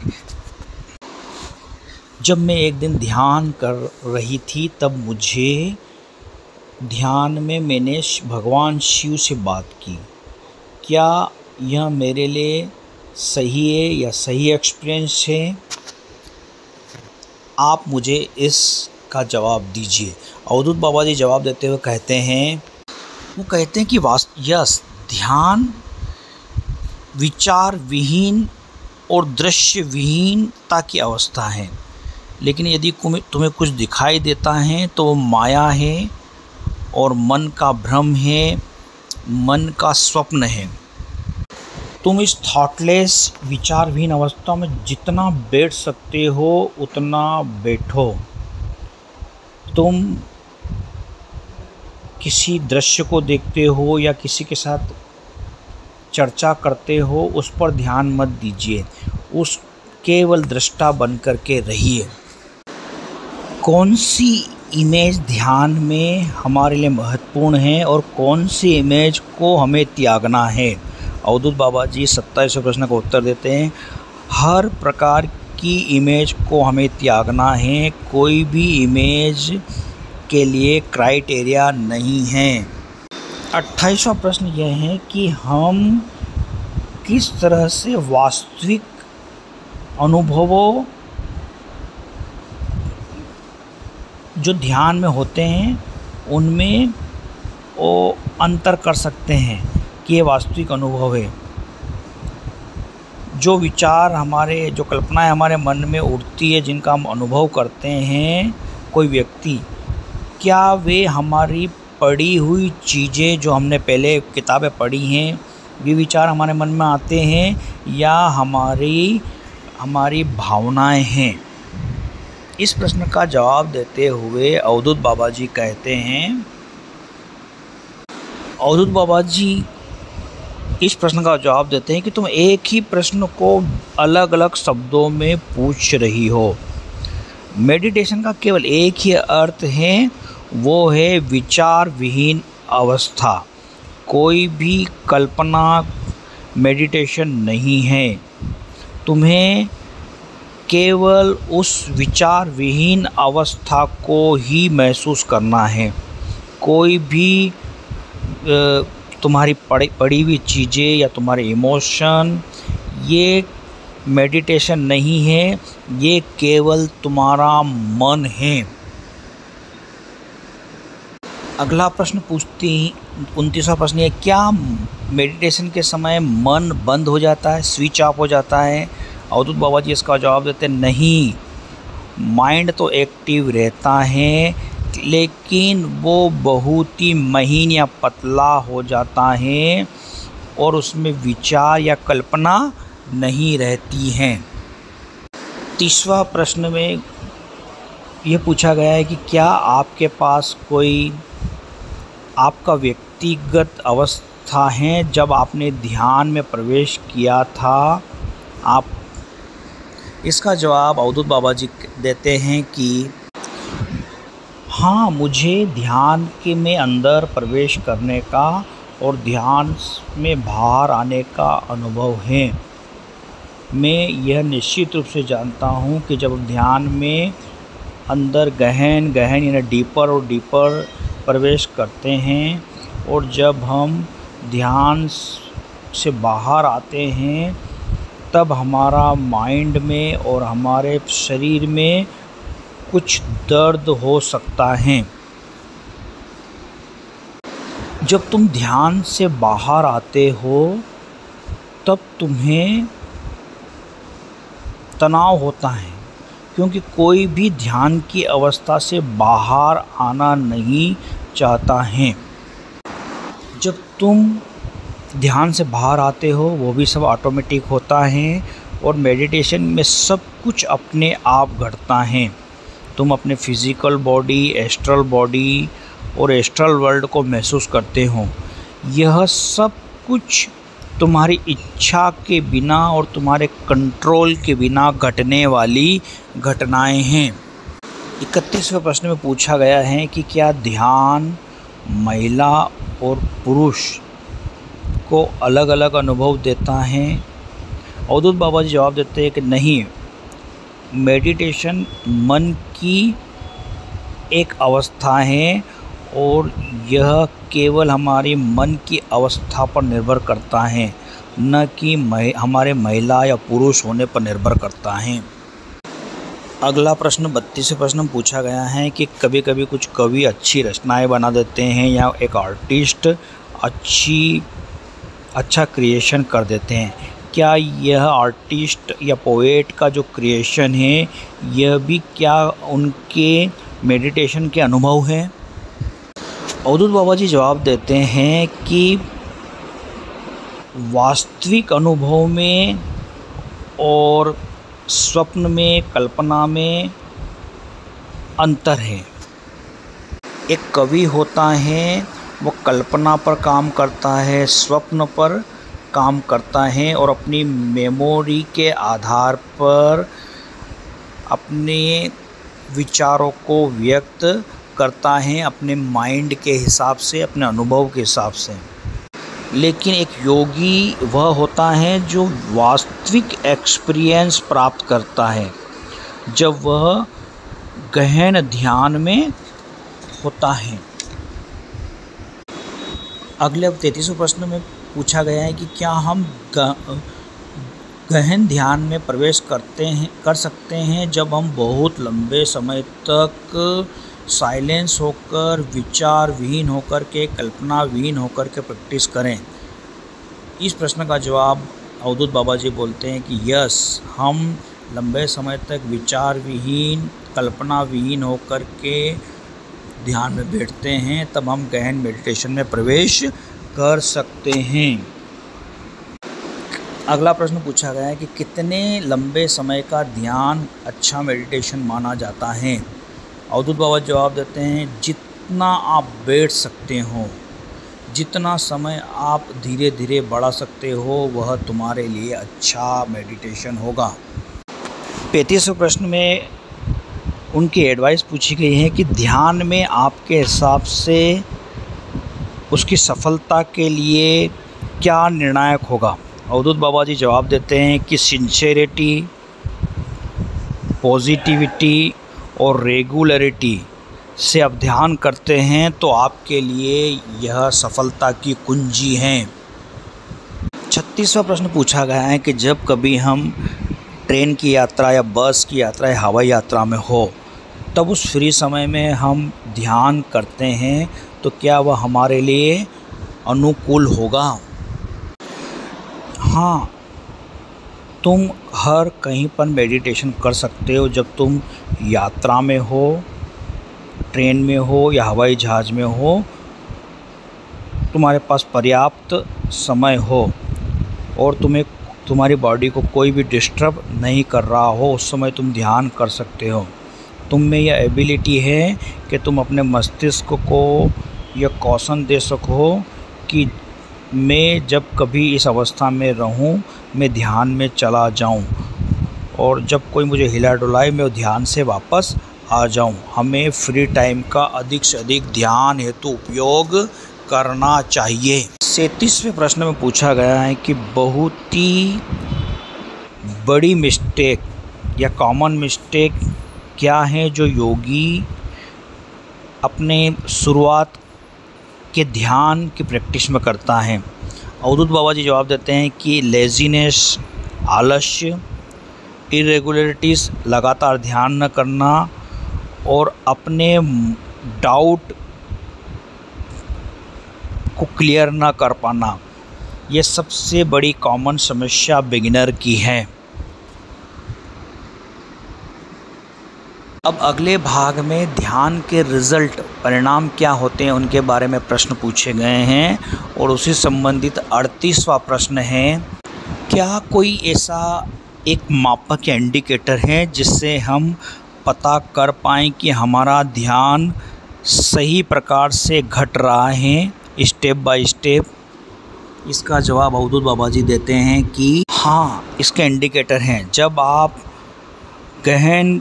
[SPEAKER 1] जब मैं एक दिन ध्यान कर रही थी तब मुझे ध्यान में मैंने भगवान शिव से बात की। क्या यह मेरे लिए सही है या सही एक्सपीरियंस है? आप मुझे इसका जवाब दीजिए। अवधूत बाबा जी जवाब देते हुए कहते हैं कि यस, ध्यान विचार विहीन और दृश्य विहीनता की अवस्था है, लेकिन यदि तुम्हें कुछ दिखाई देता है तो वो माया है और मन का भ्रम है, मन का स्वप्न है। तुम इस थॉटलेस विचारहीन अवस्था में जितना बैठ सकते हो उतना बैठो। तुम किसी दृश्य को देखते हो या किसी के साथ चर्चा करते हो, उस पर ध्यान मत दीजिए, उस केवल दृष्टा बन कर के रहिए। कौन सी इमेज ध्यान में हमारे लिए महत्वपूर्ण है और कौन सी इमेज को हमें त्यागना है? अवधूत बाबा जी 27वें प्रश्न का उत्तर देते हैं, हर प्रकार की इमेज को हमें त्यागना है, कोई भी इमेज के लिए क्राइटेरिया नहीं है। 28वां प्रश्न यह है कि हम किस तरह से वास्तविक अनुभवों जो ध्यान में होते हैं उनमें वो अंतर कर सकते हैं कि ये वास्तविक अनुभव है। जो विचार हमारे, जो कल्पनाएं हमारे मन में उठती है, जिनका हम अनुभव करते हैं कोई व्यक्ति, क्या वे हमारी पढ़ी हुई चीज़ें जो हमने पहले किताबें पढ़ी हैं, वे विचार हमारे मन में आते हैं या हमारी भावनाएं हैं? इस प्रश्न का जवाब देते हुए अवधूत बाबा जी कहते हैं, अवधूत बाबा जी इस प्रश्न का जवाब देते हैं कि तुम एक ही प्रश्न को अलग अलग शब्दों में पूछ रही हो। मेडिटेशन का केवल एक ही अर्थ है, वो है विचार विहीन अवस्था। कोई भी कल्पना मेडिटेशन नहीं है। तुम्हें केवल उस विचार विहीन अवस्था को ही महसूस करना है। कोई भी तुम्हारी पढ़ी हुई चीज़ें या तुम्हारे इमोशन, ये मेडिटेशन नहीं है, ये केवल तुम्हारा मन है। अगला प्रश्न 29वां प्रश्न है, क्या मेडिटेशन के समय मन बंद हो जाता है, स्विच ऑफ हो जाता है? अवधूत बाबा जी इसका जवाब देते हैं, नहीं, माइंड तो एक्टिव रहता है, लेकिन वो बहुत ही महीन या पतला हो जाता है और उसमें विचार या कल्पना नहीं रहती हैं। 30वां प्रश्न में ये पूछा गया है कि क्या आपके पास कोई आपका व्यक्तिगत अवस्था है जब आपने ध्यान में प्रवेश किया था? इसका जवाब अवधूत बाबा जी देते हैं कि हाँ, मुझे ध्यान के में अंदर प्रवेश करने का और ध्यान में बाहर आने का अनुभव है। मैं यह निश्चित रूप से जानता हूँ कि जब ध्यान में अंदर गहन यानी डीपर और डीपर प्रवेश करते हैं और जब हम ध्यान से बाहर आते हैं, तब हमारा माइंड में और हमारे शरीर में कुछ दर्द हो सकता है। जब तुम ध्यान से बाहर आते हो तब तुम्हें तनाव होता है, क्योंकि कोई भी ध्यान की अवस्था से बाहर आना नहीं चाहता है। जब तुम ध्यान से बाहर आते हो वो भी सब ऑटोमेटिक होता है और मेडिटेशन में सब कुछ अपने आप घटता है। तुम अपने फिज़िकल बॉडी, एस्ट्रल बॉडी और एस्ट्रल वर्ल्ड को महसूस करते हो। यह सब कुछ तुम्हारी इच्छा के बिना और तुम्हारे कंट्रोल के बिना घटने वाली घटनाएं हैं। 31वें प्रश्न में पूछा गया है कि क्या ध्यान महिला और पुरुष को अलग अलग अनुभव देता है? अवधूत बाबा जी जवाब देते हैं कि नहीं, मेडिटेशन मन की एक अवस्था है और यह केवल हमारी मन की अवस्था पर निर्भर करता है, न कि हमारे महिला या पुरुष होने पर निर्भर करता है। अगला प्रश्न 32वें प्रश्न में पूछा गया है कि कभी कभी कुछ कवि अच्छी रचनाएं बना देते हैं या एक आर्टिस्ट अच्छा क्रिएशन कर देते हैं। क्या यह आर्टिस्ट या पोएट का जो क्रिएशन है, यह भी क्या उनके मेडिटेशन के अनुभव है? अवधूत बाबा जी जवाब देते हैं कि वास्तविक अनुभव में और स्वप्न में, कल्पना में अंतर है। एक कवि होता है, वो कल्पना पर काम करता है, स्वप्न पर काम करता है और अपनी मेमोरी के आधार पर अपने विचारों को व्यक्त करता है अपने माइंड के हिसाब से, अपने अनुभव के हिसाब से। लेकिन एक योगी वह होता है जो वास्तविक एक्सपीरियंस प्राप्त करता है जब वह गहन ध्यान में होता है। अगले 33वें प्रश्न में पूछा गया है कि क्या हम गहन ध्यान में प्रवेश कर सकते हैं जब हम बहुत लंबे समय तक साइलेंस होकर, विचार विहीन होकर के, कल्पना विहीन होकर के प्रैक्टिस करें। इस प्रश्न का जवाब अवधूत बाबा जी बोलते हैं कि यस, हम लंबे समय तक विचार विहीन, कल्पना विहीन होकर के ध्यान में बैठते हैं, तब हम गहन मेडिटेशन में प्रवेश कर सकते हैं। अगला प्रश्न पूछा गया है कि कितने लंबे समय का ध्यान अच्छा मेडिटेशन माना जाता है। अवधूत बाबा जवाब देते हैं, जितना आप बैठ सकते हो, जितना समय आप धीरे धीरे बढ़ा सकते हो, वह तुम्हारे लिए अच्छा मेडिटेशन होगा। 35वें प्रश्न में उनकी एडवाइस पूछी गई है कि ध्यान में आपके हिसाब से उसकी सफलता के लिए क्या निर्णायक होगा। अवधूत बाबा जी जवाब देते हैं कि सिंसेरिटी, पॉजिटिविटी और रेगुलरिटी से आप ध्यान करते हैं तो आपके लिए यह सफलता की कुंजी है। 36वां प्रश्न पूछा गया है कि जब कभी हम ट्रेन की यात्रा या बस की यात्रा या हवाई यात्रा में हो, तब उस फ्री समय में हम ध्यान करते हैं तो क्या वह हमारे लिए अनुकूल होगा। हाँ, तुम हर कहीं पर मेडिटेशन कर सकते हो जब तुम यात्रा में हो, ट्रेन में हो या हवाई जहाज़ में हो, तुम्हारे पास पर्याप्त समय हो और तुम्हारी बॉडी को कोई भी डिस्टर्ब नहीं कर रहा हो, उस समय तुम ध्यान कर सकते हो। तुम में यह एबिलिटी है कि तुम अपने मस्तिष्क को यह कौशन दे सको कि मैं जब कभी इस अवस्था में रहूं, मैं ध्यान में चला जाऊं और जब कोई मुझे हिला डुलाए मैं ध्यान से वापस आ जाऊं। हमें फ्री टाइम का अधिक से अधिक ध्यान हेतु उपयोग करना चाहिए। 37वें प्रश्न में पूछा गया है कि बहुत ही बड़ी मिस्टेक या कॉमन मिस्टेक क्या है जो योगी अपने शुरुआत के ध्यान की प्रैक्टिस में करता है। अवधूत बाबा जी जवाब देते हैं कि लेज़ीनेस, आलस्य, इरेगुलरिटीज़, लगातार ध्यान न करना और अपने डाउट को क्लियर ना कर पाना, ये सबसे बड़ी कॉमन समस्या बिगिनर की है। अब अगले भाग में ध्यान के रिज़ल्ट, परिणाम क्या होते हैं, उनके बारे में प्रश्न पूछे गए हैं और उसी संबंधित 38वां प्रश्न है, क्या कोई ऐसा एक मापक या इंडिकेटर है जिससे हम पता कर पाएँ कि हमारा ध्यान सही प्रकार से घट रहा है स्टेप बाय स्टेप। इसका जवाब अवधूत बाबा जी देते हैं कि हाँ, इसके इंडिकेटर हैं। जब आप गहन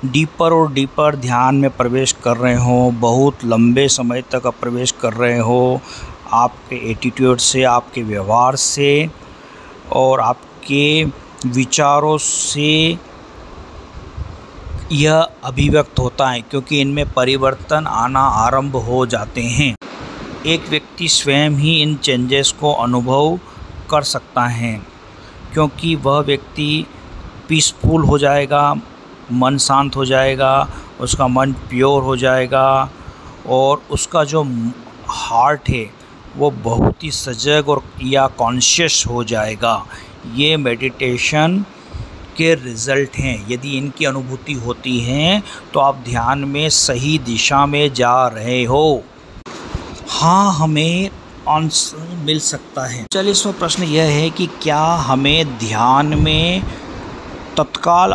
[SPEAKER 1] डीपर और डीपर ध्यान में प्रवेश कर रहे हो, बहुत लंबे समय तक आप प्रवेश कर रहे हो, आपके एटीट्यूड से, आपके व्यवहार से और आपके विचारों से यह अभिव्यक्त होता है, क्योंकि इनमें परिवर्तन आना आरंभ हो जाते हैं। एक व्यक्ति स्वयं ही इन चेंजेस को अनुभव कर सकता है, क्योंकि वह व्यक्ति पीसफुल हो जाएगा, मन शांत हो जाएगा, उसका मन प्योर हो जाएगा और उसका जो हार्ट है वो बहुत ही सजग और या कॉन्शियस हो जाएगा। ये मेडिटेशन के रिज़ल्ट हैं। यदि इनकी अनुभूति होती है तो आप ध्यान में सही दिशा में जा रहे हो। हाँ, हमें आंसर मिल सकता है। 40वां प्रश्न यह है कि क्या हमें ध्यान में तत्काल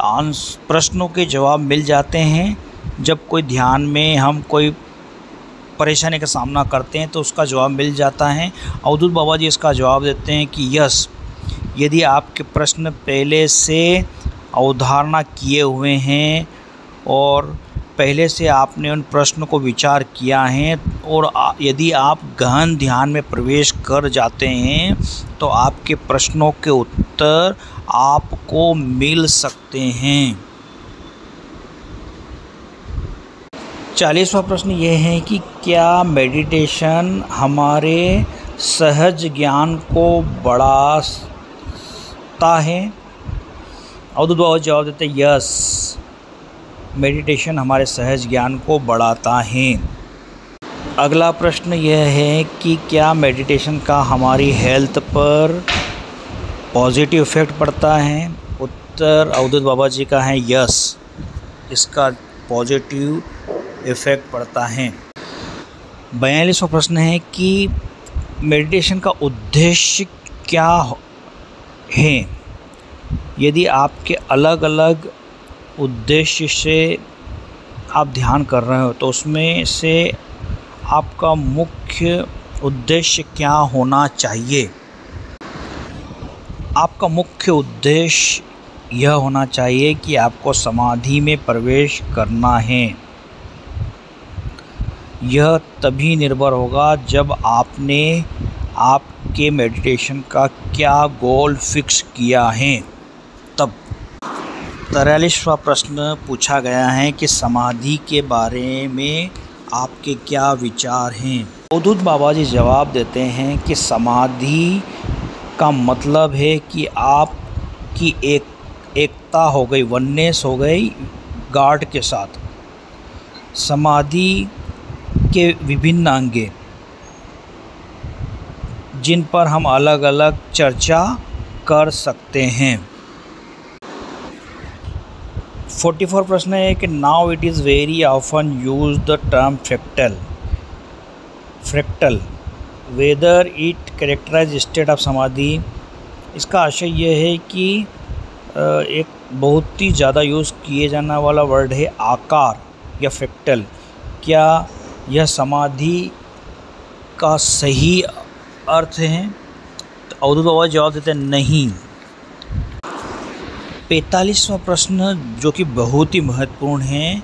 [SPEAKER 1] प्रश्नों के जवाब मिल जाते हैं? जब कोई ध्यान में हम कोई परेशानी का सामना करते हैं तो उसका जवाब मिल जाता है। अवधूत बाबा जी इसका जवाब देते हैं कि यस, यदि आपके प्रश्न पहले से अवधारणा किए हुए हैं और पहले से आपने उन प्रश्नों को विचार किया है और यदि आप गहन ध्यान में प्रवेश कर जाते हैं तो आपके प्रश्नों के उत्तर आपको मिल सकते हैं। 40वां प्रश्न ये है कि क्या मेडिटेशन हमारे सहज ज्ञान को बढ़ाता है? अवधूत बाबा जवाब देते हैं यस, मेडिटेशन हमारे सहज ज्ञान को बढ़ाता है। अगला प्रश्न यह है कि क्या मेडिटेशन का हमारी हेल्थ पर पॉजिटिव इफ़ेक्ट पड़ता है? उत्तर अवधूत बाबा जी का है यस, इसका पॉजिटिव इफ़ेक्ट पड़ता है। 42वां प्रश्न है कि मेडिटेशन का उद्देश्य क्या है? यदि आपके अलग अलग उद्देश्य से आप ध्यान कर रहे हो तो उसमें से आपका मुख्य उद्देश्य क्या होना चाहिए? आपका मुख्य उद्देश्य यह होना चाहिए कि आपको समाधि में प्रवेश करना है। यह तभी निर्भर होगा जब आपने आपके मेडिटेशन का क्या गोल फिक्स किया है तब। 43वां प्रश्न पूछा गया है कि समाधि के बारे में आपके क्या विचार हैं? अवधूत बाबा जी जवाब देते हैं कि समाधि का मतलब है कि आपकी एकता हो गई, वननेस हो गई गॉड के साथ। समाधि के विभिन्न अंगे जिन पर हम अलग अलग चर्चा कर सकते हैं। 44 प्रश्न है कि now it is very often use the term fractal whether it characterise state of samadhi. इसका आशय यह है कि एक बहुत ही ज़्यादा यूज़ किए जाने वाला वर्ड है आकार या फ्रैक्टल। क्या यह समाधि का सही अर्थ है? तो अवधूत बाबा जवाब देते हैं नहीं। 45वां प्रश्न जो कि बहुत ही महत्वपूर्ण है,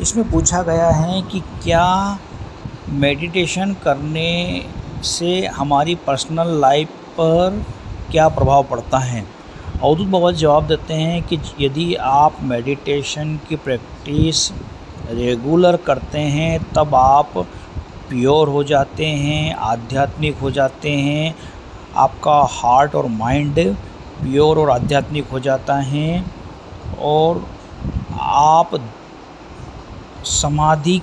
[SPEAKER 1] इसमें पूछा गया है कि क्या मेडिटेशन करने से हमारी पर्सनल लाइफ पर क्या प्रभाव पड़ता है? अवधूत बाबा जवाब देते हैं कि यदि आप मेडिटेशन की प्रैक्टिस रेगुलर करते हैं तब आप प्योर हो जाते हैं, आध्यात्मिक हो जाते हैं, आपका हार्ट और माइंड प्योर और आध्यात्मिक हो जाता है और आप समाधि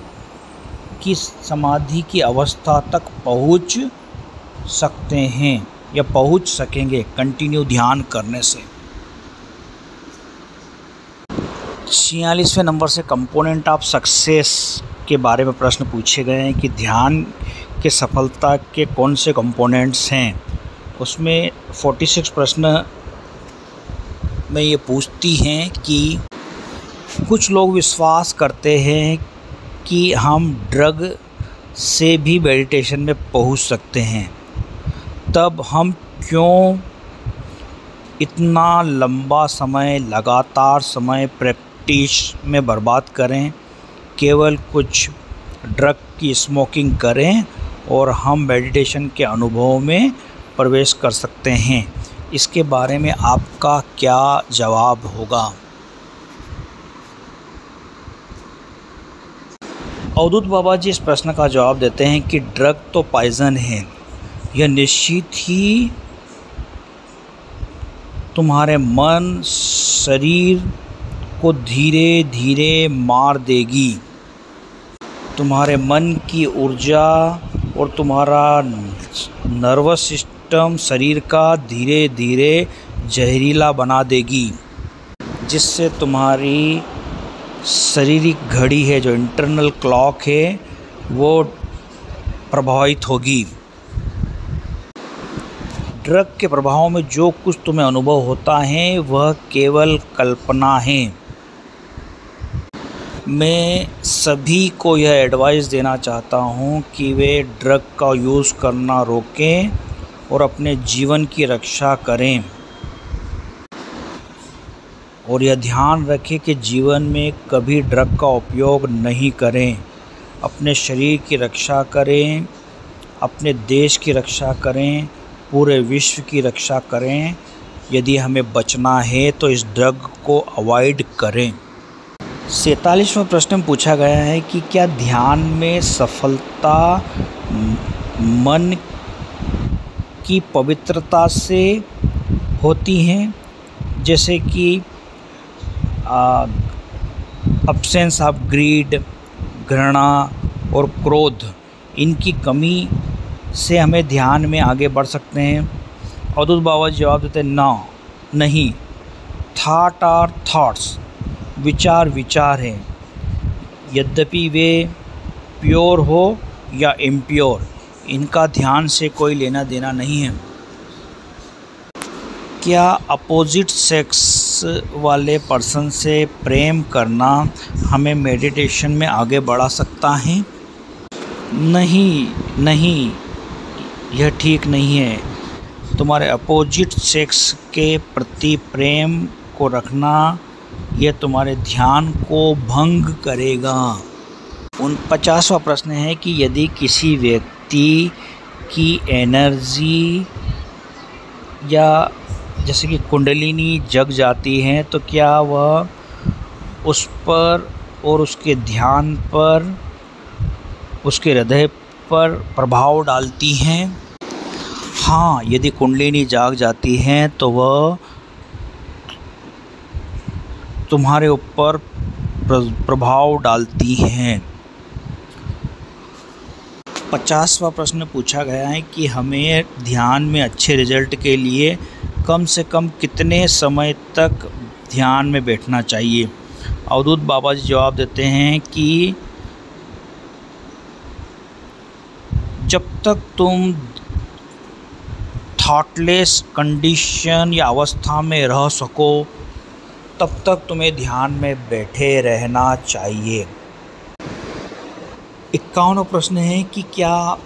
[SPEAKER 1] की अवस्था तक पहुंच सकते हैं या पहुंच सकेंगे कंटिन्यू ध्यान करने से। 46वें नंबर से कंपोनेंट ऑफ सक्सेस के बारे में प्रश्न पूछे गए हैं कि ध्यान के सफलता के कौन से कंपोनेंट्स हैं। उसमें 46 प्रश्न में ये पूछती हैं कि कुछ लोग विश्वास करते हैं कि हम ड्रग से भी मेडिटेशन में पहुंच सकते हैं, तब हम क्यों इतना लंबा समय लगातार समय प्रैक्टिस में बर्बाद करें? केवल कुछ ड्रग की स्मोकिंग करें और हम मेडिटेशन के अनुभव में प्रवेश कर सकते हैं। इसके बारे में आपका क्या जवाब होगा? अवधूत बाबा जी इस प्रश्न का जवाब देते हैं कि ड्रग तो पॉइजन है, यह निश्चित ही तुम्हारे मन शरीर को धीरे धीरे मार देगी। तुम्हारे मन की ऊर्जा और तुम्हारा नर्वस सिस्टम शरीर का धीरे धीरे जहरीला बना देगी, जिससे तुम्हारी शारीरिक घड़ी है जो इंटरनल क्लॉक है वो प्रभावित होगी। ड्रग के प्रभाव में जो कुछ तुम्हें अनुभव होता है वह केवल कल्पना है। मैं सभी को यह एडवाइस देना चाहता हूँ कि वे ड्रग का यूज़ करना रोकें और अपने जीवन की रक्षा करें, और यह ध्यान रखें कि जीवन में कभी ड्रग का उपयोग नहीं करें। अपने शरीर की रक्षा करें, अपने देश की रक्षा करें, पूरे विश्व की रक्षा करें। यदि हमें बचना है तो इस ड्रग को अवॉइड करें। 47वां प्रश्न में पूछा गया है कि क्या ध्यान में सफलता मन की पवित्रता से होती है, जैसे कि अब्सेंस ऑफ ग्रीड, घृणा और क्रोध, इनकी कमी से हमें ध्यान में आगे बढ़ सकते हैं? अवधूत बाबा जवाब देते हैं नहीं। थॉट आर थॉट्स, विचार विचार हैं, यद्यपि वे प्योर हो या इम्प्योर, इनका ध्यान से कोई लेना देना नहीं है। क्या अपोजिट सेक्स वाले पर्सन से प्रेम करना हमें मेडिटेशन में आगे बढ़ा सकता है? नहीं, यह ठीक नहीं है। तुम्हारे अपोजिट सेक्स के प्रति प्रेम को रखना यह तुम्हारे ध्यान को भंग करेगा। 50वां प्रश्न है कि यदि किसी व्यक्ति की एनर्जी या जैसे कि कुंडलिनी जग जाती है तो क्या वह उस पर और उसके ध्यान पर, उसके हृदय पर प्रभाव डालती हैं? हाँ, यदि कुंडलिनी जाग जाती है तो वह तुम्हारे ऊपर प्रभाव डालती हैं। 50वां प्रश्न पूछा गया है कि हमें ध्यान में अच्छे रिजल्ट के लिए कम से कम कितने समय तक ध्यान में बैठना चाहिए? अवधूत बाबा जी जवाब देते हैं कि जब तक तुम थॉटलेस कंडीशन या अवस्था में रह सको तब तक तुम्हें ध्यान में बैठे रहना चाहिए। 51वां प्रश्न है कि क्या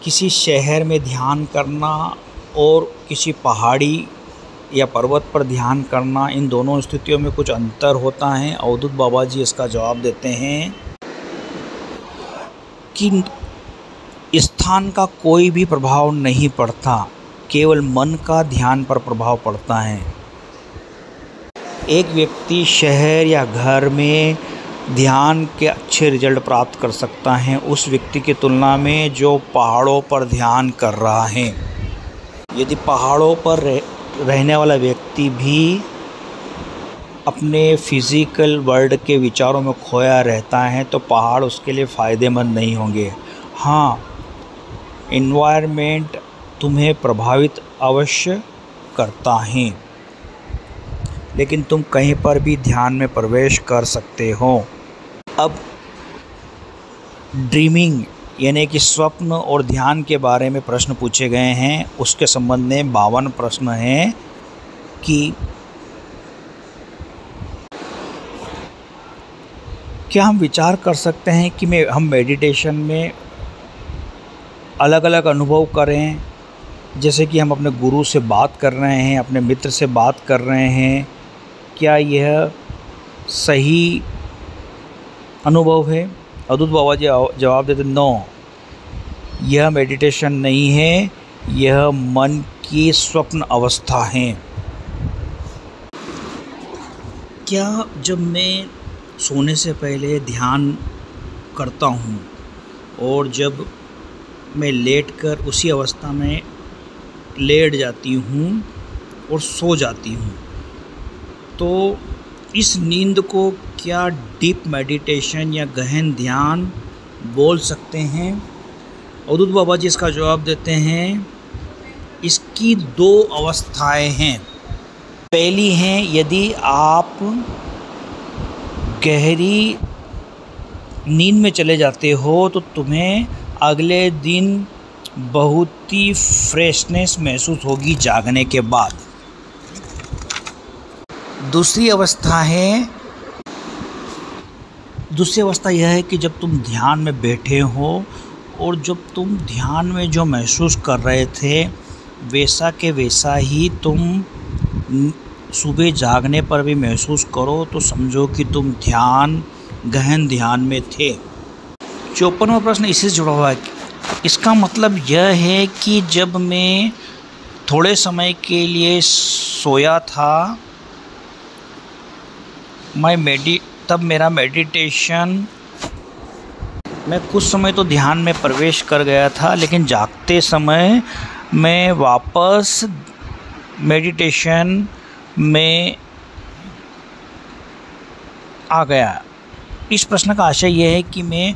[SPEAKER 1] किसी शहर में ध्यान करना और किसी पहाड़ी या पर्वत पर ध्यान करना, इन दोनों स्थितियों में कुछ अंतर होता है? अवधूत बाबा जी इसका जवाब देते हैं कि स्थान का कोई भी प्रभाव नहीं पड़ता, केवल मन का ध्यान पर प्रभाव पड़ता है। एक व्यक्ति शहर या घर में ध्यान के अच्छे रिजल्ट प्राप्त कर सकता है उस व्यक्ति की तुलना में जो पहाड़ों पर ध्यान कर रहा है। यदि पहाड़ों पर रहने वाला व्यक्ति भी अपने फिज़िकल वर्ल्ड के विचारों में खोया रहता है तो पहाड़ उसके लिए फ़ायदेमंद नहीं होंगे। हाँ, एनवायरनमेंट तुम्हें प्रभावित अवश्य करता है, लेकिन तुम कहीं पर भी ध्यान में प्रवेश कर सकते हो। अब ड्रीमिंग यानी कि स्वप्न और ध्यान के बारे में प्रश्न पूछे गए हैं। उसके संबंध में 52 प्रश्न हैं कि क्या हम विचार कर सकते हैं कि हम मेडिटेशन में अलग अलग अनुभव करें, जैसे कि हम अपने गुरु से बात कर रहे हैं, अपने मित्र से बात कर रहे हैं, क्या यह सही अनुभव है? अवधूत बाबा जी जवाब देते नो, यह मेडिटेशन नहीं है, यह मन की स्वप्न अवस्था है। क्या जब मैं सोने से पहले ध्यान करता हूँ और जब मैं लेटकर उसी अवस्था में लेट जाती हूँ और सो जाती हूँ तो इस नींद को क्या डीप मेडिटेशन या गहन ध्यान बोल सकते हैं? अवधूत बाबा जी इसका जवाब देते हैं इसकी 2 अवस्थाएं हैं। पहली है यदि आप गहरी नींद में चले जाते हो तो तुम्हें अगले दिन बहुत ही फ्रेशनेस महसूस होगी जागने के बाद। दूसरी अवस्था यह है कि जब तुम ध्यान में बैठे हो और जब तुम ध्यान में जो महसूस कर रहे थे वैसा के वैसा ही तुम सुबह जागने पर भी महसूस करो तो समझो कि तुम गहन ध्यान में थे। 54वां प्रश्न इससे जुड़ा हुआ है। इसका मतलब यह है कि जब मैं थोड़े समय के लिए सोया था तब मेरा मेडिटेशन, मैं कुछ समय तो ध्यान में प्रवेश कर गया था, लेकिन जागते समय मैं वापस मेडिटेशन में आ गया। इस प्रश्न का आशय यह है कि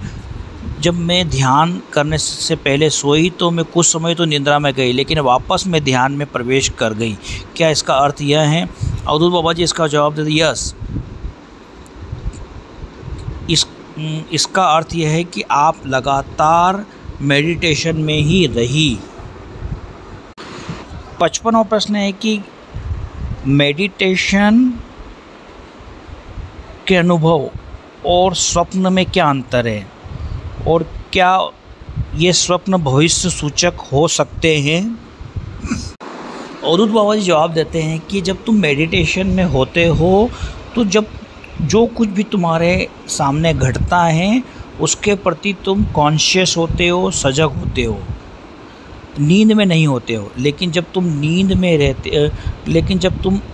[SPEAKER 1] जब मैं ध्यान करने से पहले सोई तो मैं कुछ समय तो निद्रा में गई, लेकिन वापस मैं ध्यान में प्रवेश कर गई। क्या इसका अर्थ यह है? अवधूत बाबा जी इसका जवाब देते यस। इसका अर्थ यह है कि आप लगातार मेडिटेशन में ही रही। 55वां प्रश्न है कि मेडिटेशन के अनुभव और स्वप्न में क्या अंतर है और क्या ये स्वप्न भविष्य सूचक हो सकते हैं? अवधूत बाबा जी जवाब देते हैं कि जब तुम मेडिटेशन में होते हो तो जो कुछ भी तुम्हारे सामने घटता है उसके प्रति तुम कॉन्शियस होते हो, सजग होते हो, नींद में नहीं होते हो। लेकिन जब तुम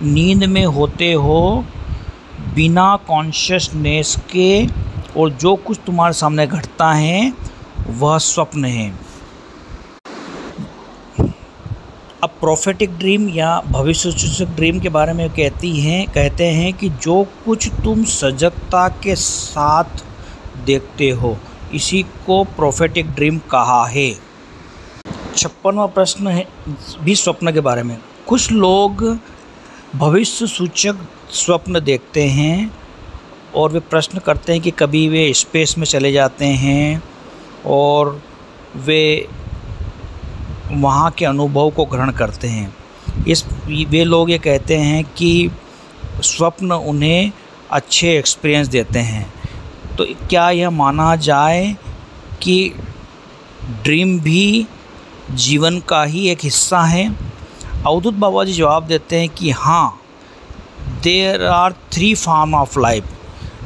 [SPEAKER 1] नींद में होते हो बिना कॉन्शियसनेस के और जो कुछ तुम्हारे सामने घटता है वह स्वप्न है। अब प्रोफेटिक ड्रीम या भविष्य सूचक ड्रीम के बारे में कहते हैं कि जो कुछ तुम सजगता के साथ देखते हो इसी को प्रोफेटिक ड्रीम कहा है। 56वां प्रश्न है भी स्वप्न के बारे में। कुछ लोग भविष्य सूचक स्वप्न देखते हैं और वे प्रश्न करते हैं कि कभी वे स्पेस में चले जाते हैं और वे वहाँ के अनुभव को ग्रहण करते हैं। वे लोग ये कहते हैं कि स्वप्न उन्हें अच्छे एक्सपीरियंस देते हैं। तो क्या यह माना जाए कि ड्रीम भी जीवन का ही एक हिस्सा है? अवधूत बाबा जी जवाब देते हैं कि हाँ, there are 3 form of life.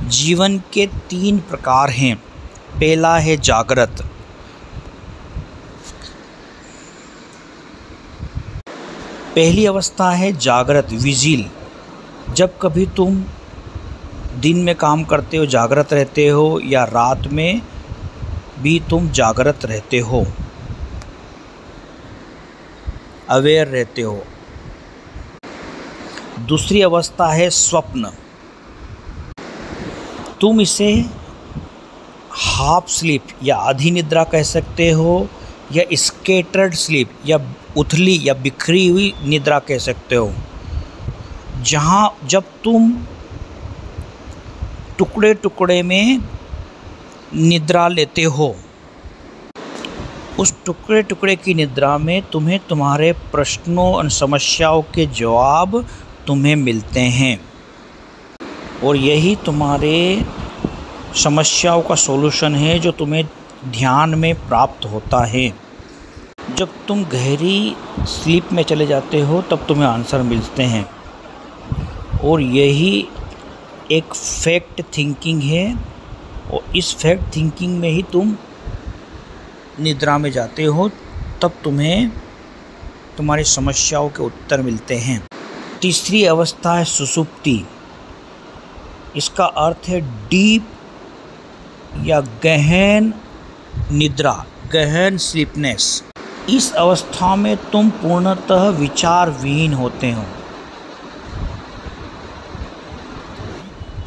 [SPEAKER 1] जीवन के 3 प्रकार हैं। पहला है जागृत। पहली अवस्था है जागृत, विजिल। जब कभी तुम दिन में काम करते हो जागृत रहते हो या रात में भी तुम जागृत रहते हो, अवेयर रहते हो। दूसरी अवस्था है स्वप्न। तुम इसे हाफ स्लीप या आधी निद्रा कह सकते हो या स्कैटर्ड स्लीप या उथली या बिखरी हुई निद्रा कह सकते हो, जब तुम टुकड़े टुकड़े में निद्रा लेते हो। उस टुकड़े टुकड़े की निद्रा में तुम्हें तुम्हारे प्रश्नों और समस्याओं के जवाब तुम्हें मिलते हैं और यही तुम्हारे समस्याओं का सॉल्यूशन है जो तुम्हें ध्यान में प्राप्त होता है। जब तुम गहरी स्लीप में चले जाते हो तब तुम्हें आंसर मिलते हैं और यही एक फैक्ट थिंकिंग है और इस फैक्ट थिंकिंग में ही तुम निद्रा में जाते हो, तब तुम्हें तुम्हारी समस्याओं के उत्तर मिलते हैं। तीसरी अवस्था है सुषुप्ति। इसका अर्थ है डीप या गहन निद्रा, गहन स्लीपनेस। इस अवस्था में तुम पूर्णतः विचार विहीन होते हो।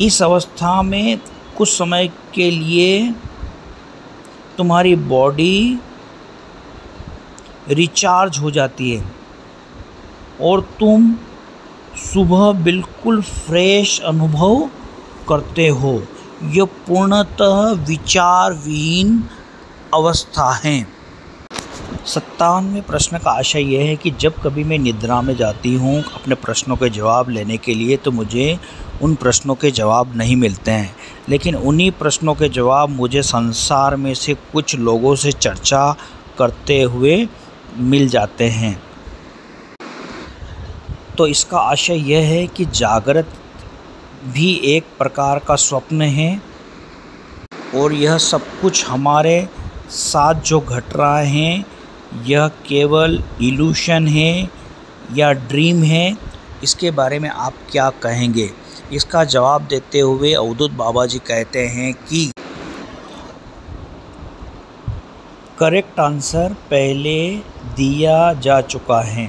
[SPEAKER 1] इस अवस्था में कुछ समय के लिए तुम्हारी बॉडी रिचार्ज हो जाती है और तुम सुबह बिल्कुल फ्रेश अनुभव करते हो। यह पूर्णतः विचार विहीन अवस्था है। 57वें प्रश्न का आशय यह है कि जब कभी मैं निद्रा में जाती हूँ अपने प्रश्नों के जवाब लेने के लिए तो मुझे उन प्रश्नों के जवाब नहीं मिलते हैं, लेकिन उन्हीं प्रश्नों के जवाब मुझे संसार में से कुछ लोगों से चर्चा करते हुए मिल जाते हैं। तो इसका आशय यह है कि जागृत भी एक प्रकार का स्वप्न है और यह सब कुछ हमारे साथ जो घट रहा है यह केवल इल्यूशन है या ड्रीम है। इसके बारे में आप क्या कहेंगे? इसका जवाब देते हुए अवधूत बाबा जी कहते हैं कि करेक्ट आंसर पहले दिया जा चुका है।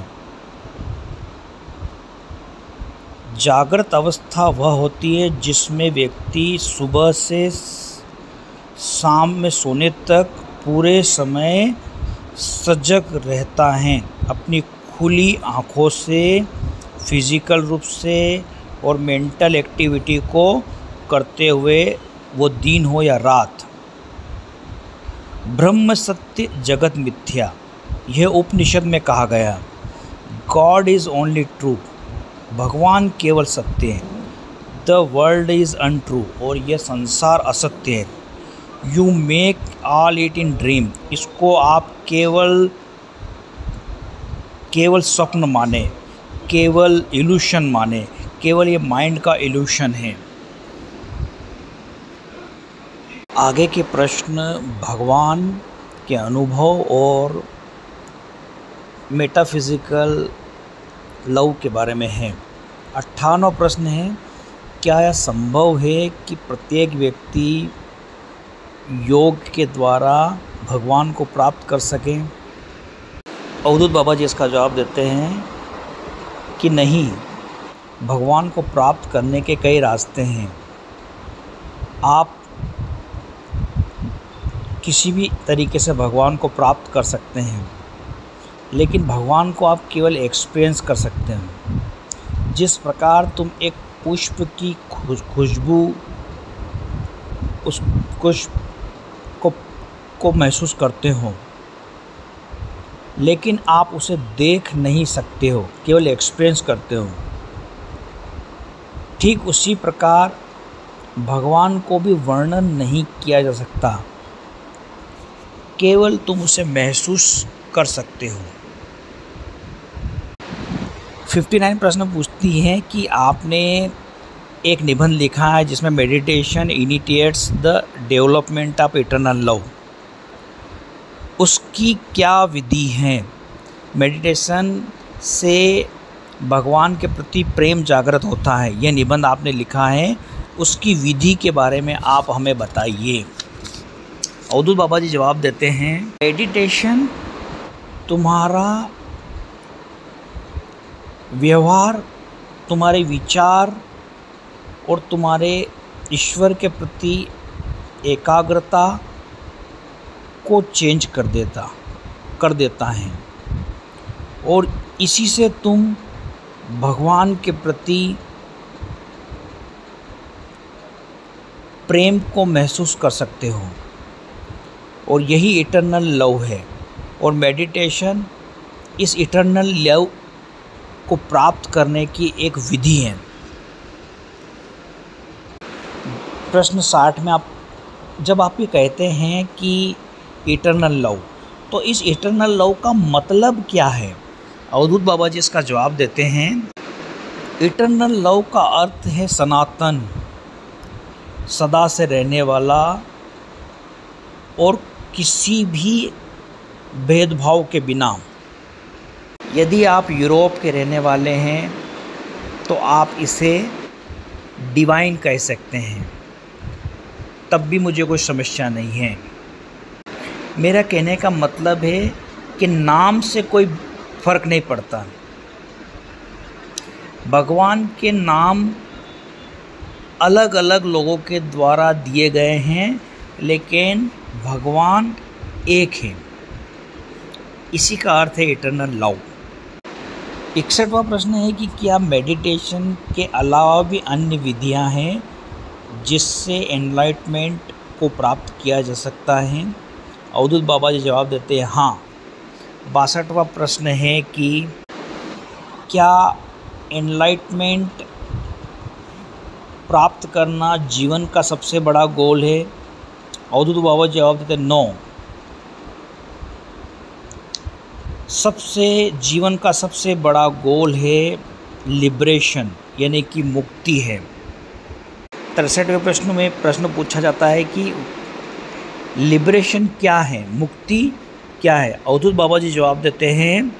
[SPEAKER 1] जागृत अवस्था वह होती है जिसमें व्यक्ति सुबह से शाम में सोने तक पूरे समय सजग रहता है, अपनी खुली आँखों से, फिजिकल रूप से और मेंटल एक्टिविटी को करते हुए, वो दिन हो या रात। ब्रह्म सत्य जगत मिथ्या, यह उपनिषद में कहा गया। गॉड इज़ ओनली ट्रू, भगवान केवल सत्य है। द वर्ल्ड इज़ अनट्रू, और यह संसार असत्य है। You make all it in dream, इसको आप केवल स्वप्न माने, केवल इल्यूशन माने, केवल ये माइंड का इल्यूशन है। आगे के प्रश्न भगवान के अनुभव और मेटाफिजिकल लव के बारे में है। 58वां प्रश्न है, क्या यह संभव है कि प्रत्येक व्यक्ति योग के द्वारा भगवान को प्राप्त कर सके? अवधूत बाबा जी इसका जवाब देते हैं कि नहीं, भगवान को प्राप्त करने के कई रास्ते हैं। आप किसी भी तरीके से भगवान को प्राप्त कर सकते हैं, लेकिन भगवान को आप केवल एक्सपीरियंस कर सकते हैं। जिस प्रकार तुम एक पुष्प की खुशबू, उस खुशबू को महसूस करते हो, लेकिन आप उसे देख नहीं सकते हो, केवल एक्सपीरियंस करते हो। ठीक उसी प्रकार भगवान को भी वर्णन नहीं किया जा सकता, केवल तुम उसे महसूस कर सकते हो। 59 प्रश्न पूछती है कि आपने एक निबंध लिखा है जिसमें meditation initiates the development of eternal love, उसकी क्या विधि है? मेडिटेशन से भगवान के प्रति प्रेम जागृत होता है, यह निबंध आपने लिखा है, उसकी विधि के बारे में आप हमें बताइए। अवधूत बाबा जी जवाब देते हैं, मेडिटेशन तुम्हारा व्यवहार, तुम्हारे विचार और तुम्हारे ईश्वर के प्रति एकाग्रता को चेंज कर देता है, और इसी से तुम भगवान के प्रति प्रेम को महसूस कर सकते हो, और यही इटर्नल लव है। और मेडिटेशन इस इटर्नल लव को प्राप्त करने की एक विधि है। प्रश्न 60 में जब आप ये कहते हैं कि इटर्नल लव, तो इस इटर्नल लव का मतलब क्या है? अवधूत बाबा जी इसका जवाब देते हैं, इटर्नल लव का अर्थ है सनातन, सदा से रहने वाला और किसी भी भेदभाव के बिना। यदि आप यूरोप के रहने वाले हैं तो आप इसे डिवाइन कह सकते हैं, तब भी मुझे कोई समस्या नहीं है। मेरा कहने का मतलब है कि नाम से कोई फ़र्क नहीं पड़ता। भगवान के नाम अलग अलग लोगों के द्वारा दिए गए हैं, लेकिन भगवान एक है। इसी का अर्थ है इटर्नल लव। 61वां प्रश्न है कि क्या मेडिटेशन के अलावा भी अन्य विधियां हैं जिससे एनलाइटमेंट को प्राप्त किया जा सकता है? अवधूत बाबा जी जवाब देते हैं, हाँ, 62वां प्रश्न है कि क्या एनलाइटमेंट प्राप्त करना जीवन का सबसे बड़ा गोल है? अवधूत बाबा जवाब देते नो। जीवन का सबसे बड़ा गोल है लिबरेशन, यानी कि मुक्ति है। 63वें प्रश्न में प्रश्न पूछा जाता है कि लिबरेशन क्या है, मुक्ति क्या है? अवधूत बाबा जी जवाब देते हैं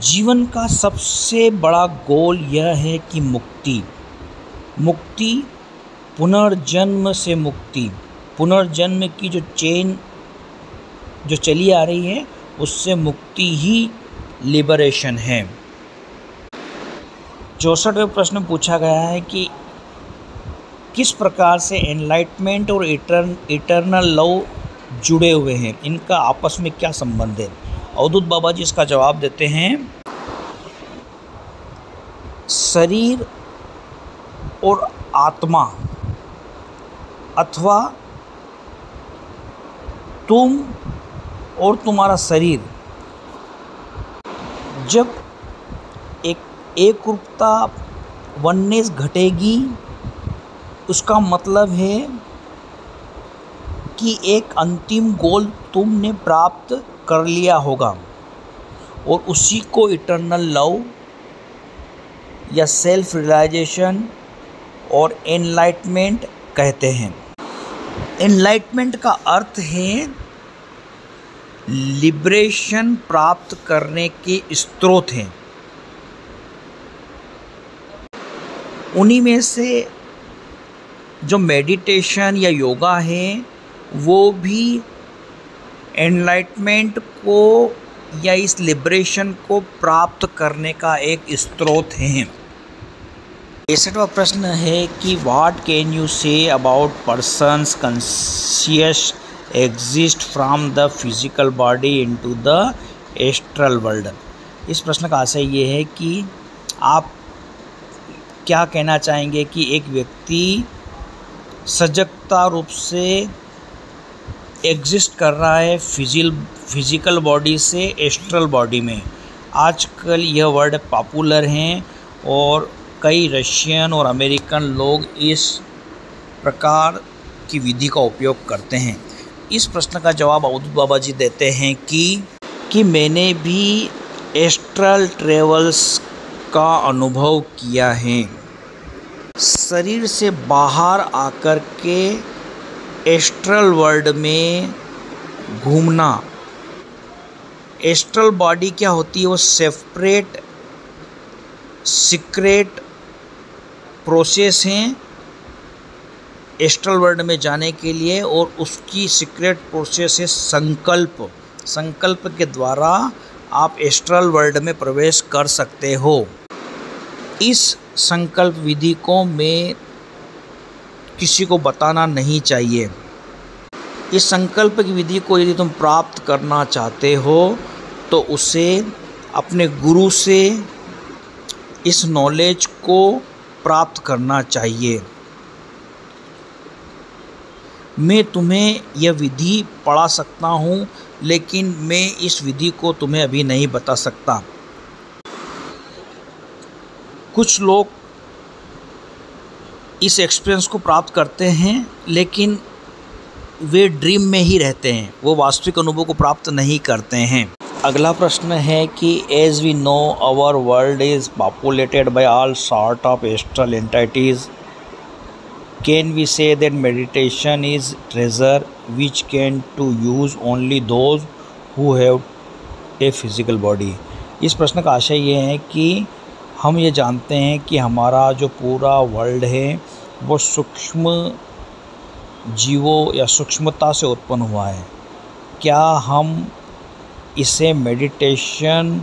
[SPEAKER 1] जीवन का सबसे बड़ा गोल यह है कि मुक्ति, पुनर्जन्म से मुक्ति, पुनर्जन्म की जो चेन जो चली आ रही है उससे मुक्ति ही लिबरेशन है। 64वें प्रश्न पूछा गया है कि किस प्रकार से एनलाइटमेंट और इटर्नल लव जुड़े हुए हैं, इनका आपस में क्या संबंध है? अवधूत बाबा जी इसका जवाब देते हैं शरीर और आत्मा अथवा तुम और तुम्हारा शरीर जब एक रूपता वननेस घटेगी, उसका मतलब है कि एक अंतिम गोल तुमने प्राप्त कर लिया होगा और उसी को इटर्नल लव या सेल्फ रियलाइजेशन और एनलाइटमेंट कहते हैं। एनलाइटमेंट का अर्थ है लिबरेशन प्राप्त करने के स्रोत हैं। उन्हीं में से जो मेडिटेशन या योगा है वो भी एनलाइटमेंट को या इस लिबरेशन को प्राप्त करने का एक स्रोत है। 63वां प्रश्न है कि what can you say about persons conscious exist from the physical body into the astral world. इस प्रश्न का आशय ये है कि आप क्या कहना चाहेंगे कि एक व्यक्ति सजगता रूप से एग्जिस्ट कर रहा है फिजिकल बॉडी से एस्ट्रल बॉडी में। आजकल यह वर्ड पॉपुलर हैं और कई रशियन और अमेरिकन लोग इस प्रकार की विधि का उपयोग करते हैं। इस प्रश्न का जवाब अवधूत बाबा जी देते हैं कि मैंने भी एस्ट्रल ट्रेवल्स का अनुभव किया है। शरीर से बाहर आकर के एस्ट्रल वर्ल्ड में घूमना। एस्ट्रल बॉडी क्या होती है? वो सेपरेट सीक्रेट प्रोसेस हैं एस्ट्रल वर्ल्ड में जाने के लिए, और उसकी सीक्रेट प्रोसेस है संकल्प के द्वारा आप एस्ट्रल वर्ल्ड में प्रवेश कर सकते हो। इस संकल्प विधि को मैं किसी को बताना नहीं चाहिए। इस संकल्प की विधि को यदि तुम प्राप्त करना चाहते हो तो उसे अपने गुरु से इस नॉलेज को प्राप्त करना चाहिए। मैं तुम्हें यह विधि पढ़ा सकता हूँ, लेकिन मैं इस विधि को तुम्हें अभी नहीं बता सकता। कुछ लोग इस एक्सपीरियंस को प्राप्त करते हैं लेकिन वे ड्रीम में ही रहते हैं, वो वास्तविक अनुभव को प्राप्त नहीं करते हैं। अगला प्रश्न है कि as we know our world is populated by all sort of astral entities, can we say that meditation is treasure which can to use only those who have a physical body. इस प्रश्न का आशय ये है कि हम ये जानते हैं कि हमारा जो पूरा वर्ल्ड है वो सूक्ष्म जीवों या सूक्ष्मता से उत्पन्न हुआ है। क्या हम इसे मेडिटेशन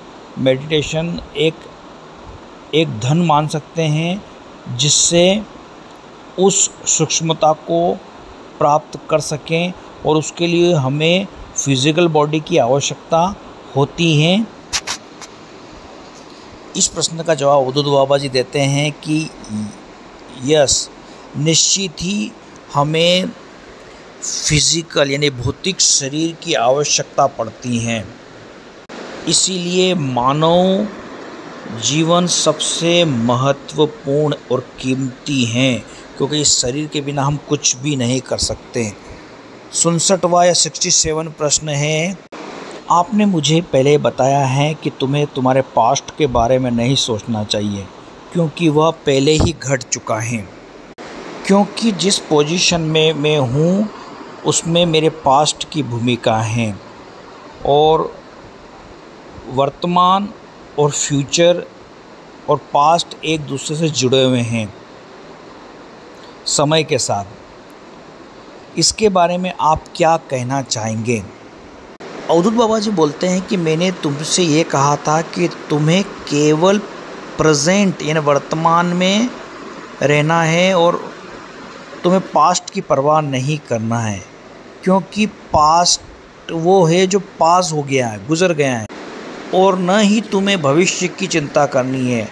[SPEAKER 1] एक धन मान सकते हैं जिससे उस सूक्ष्मता को प्राप्त कर सकें, और उसके लिए हमें फिजिकल बॉडी की आवश्यकता होती है? इस प्रश्न का जवाब अवधूत बाबा जी देते हैं कि यस, निश्चित ही हमें फिजिकल यानी भौतिक शरीर की आवश्यकता पड़ती हैं। इसीलिए मानव जीवन सबसे महत्वपूर्ण और कीमती है, क्योंकि इस शरीर के बिना हम कुछ भी नहीं कर सकते। 67वां या 67 प्रश्न है, आपने मुझे पहले बताया है कि तुम्हें तुम्हारे पास्ट के बारे में नहीं सोचना चाहिए, क्योंकि वह पहले ही घट चुका है। क्योंकि जिस पोजीशन में मैं हूँ उसमें मेरे पास्ट की भूमिका है, और वर्तमान और फ्यूचर और पास्ट एक दूसरे से जुड़े हुए हैं समय के साथ। इसके बारे में आप क्या कहना चाहेंगे? अवधूत बाबा जी बोलते हैं कि मैंने तुमसे ये कहा था कि तुम्हें केवल प्रेजेंट यानी वर्तमान में रहना है और तुम्हें पास्ट की परवाह नहीं करना है, क्योंकि पास्ट वो है जो पास हो गया है, गुजर गया है, और न ही तुम्हें भविष्य की चिंता करनी है,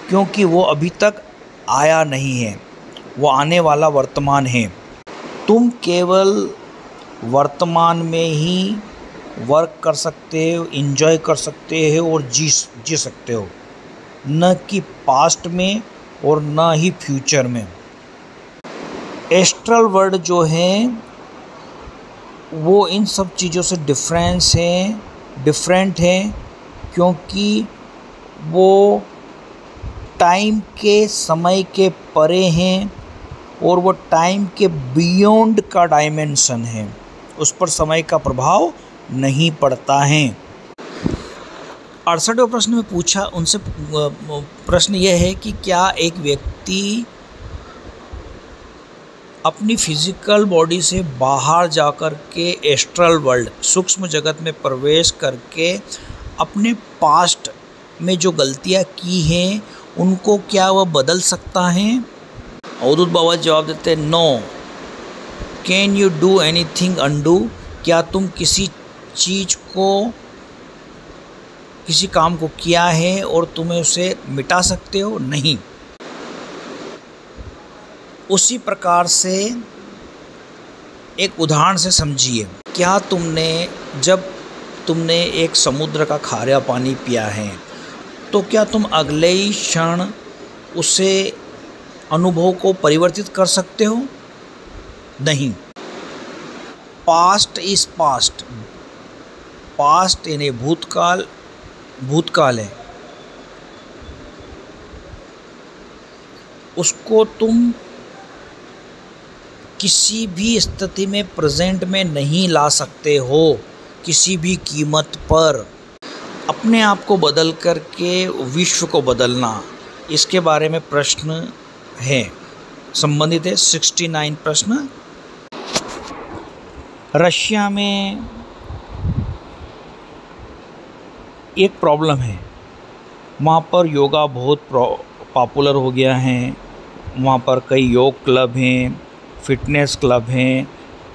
[SPEAKER 1] क्योंकि वो अभी तक आया नहीं है, वो आने वाला वर्तमान है। तुम केवल वर्तमान में ही वर्क कर सकते हो, एंजॉय कर सकते हो और जी सकते हो, न कि पास्ट में और न ही फ्यूचर में। एस्ट्रल वर्ल्ड जो है वो इन सब चीज़ों से डिफरेंट है, क्योंकि वो टाइम के समय के परे हैं और वो टाइम के बियॉन्ड का डायमेंशन है, उस पर समय का प्रभाव नहीं पड़ता है। 68वें प्रश्न में पूछा उनसे, प्रश्न यह है कि क्या एक व्यक्ति अपनी फिजिकल बॉडी से बाहर जाकर के एस्ट्रल वर्ल्ड सूक्ष्म जगत में प्रवेश करके अपने पास्ट में जो गलतियां की हैं उनको क्या वह बदल सकता है? अवधूत बाबा जवाब देते हैं, no. Can you do anything undo? क्या तुम किसी चीज़ को, किसी काम को किया है और तुम्हें उसे मिटा सकते हो? नहीं। उसी प्रकार से एक उदाहरण से समझिए, क्या जब तुमने एक समुद्र का खारा पानी पिया है तो क्या तुम अगले ही क्षण उसे अनुभव को परिवर्तित कर सकते हो? नहीं। Past is past. पास्ट यानी भूतकाल है, उसको तुम किसी भी स्थिति में प्रेजेंट में नहीं ला सकते हो, किसी भी कीमत पर। अपने आप को बदल करके विश्व को बदलना, इसके बारे में प्रश्न है, संबंधित है 69 प्रश्न। रशिया में एक प्रॉब्लम है, वहाँ पर योगा बहुत पॉपुलर हो गया है, वहाँ पर कई योग क्लब हैं, फिटनेस क्लब हैं,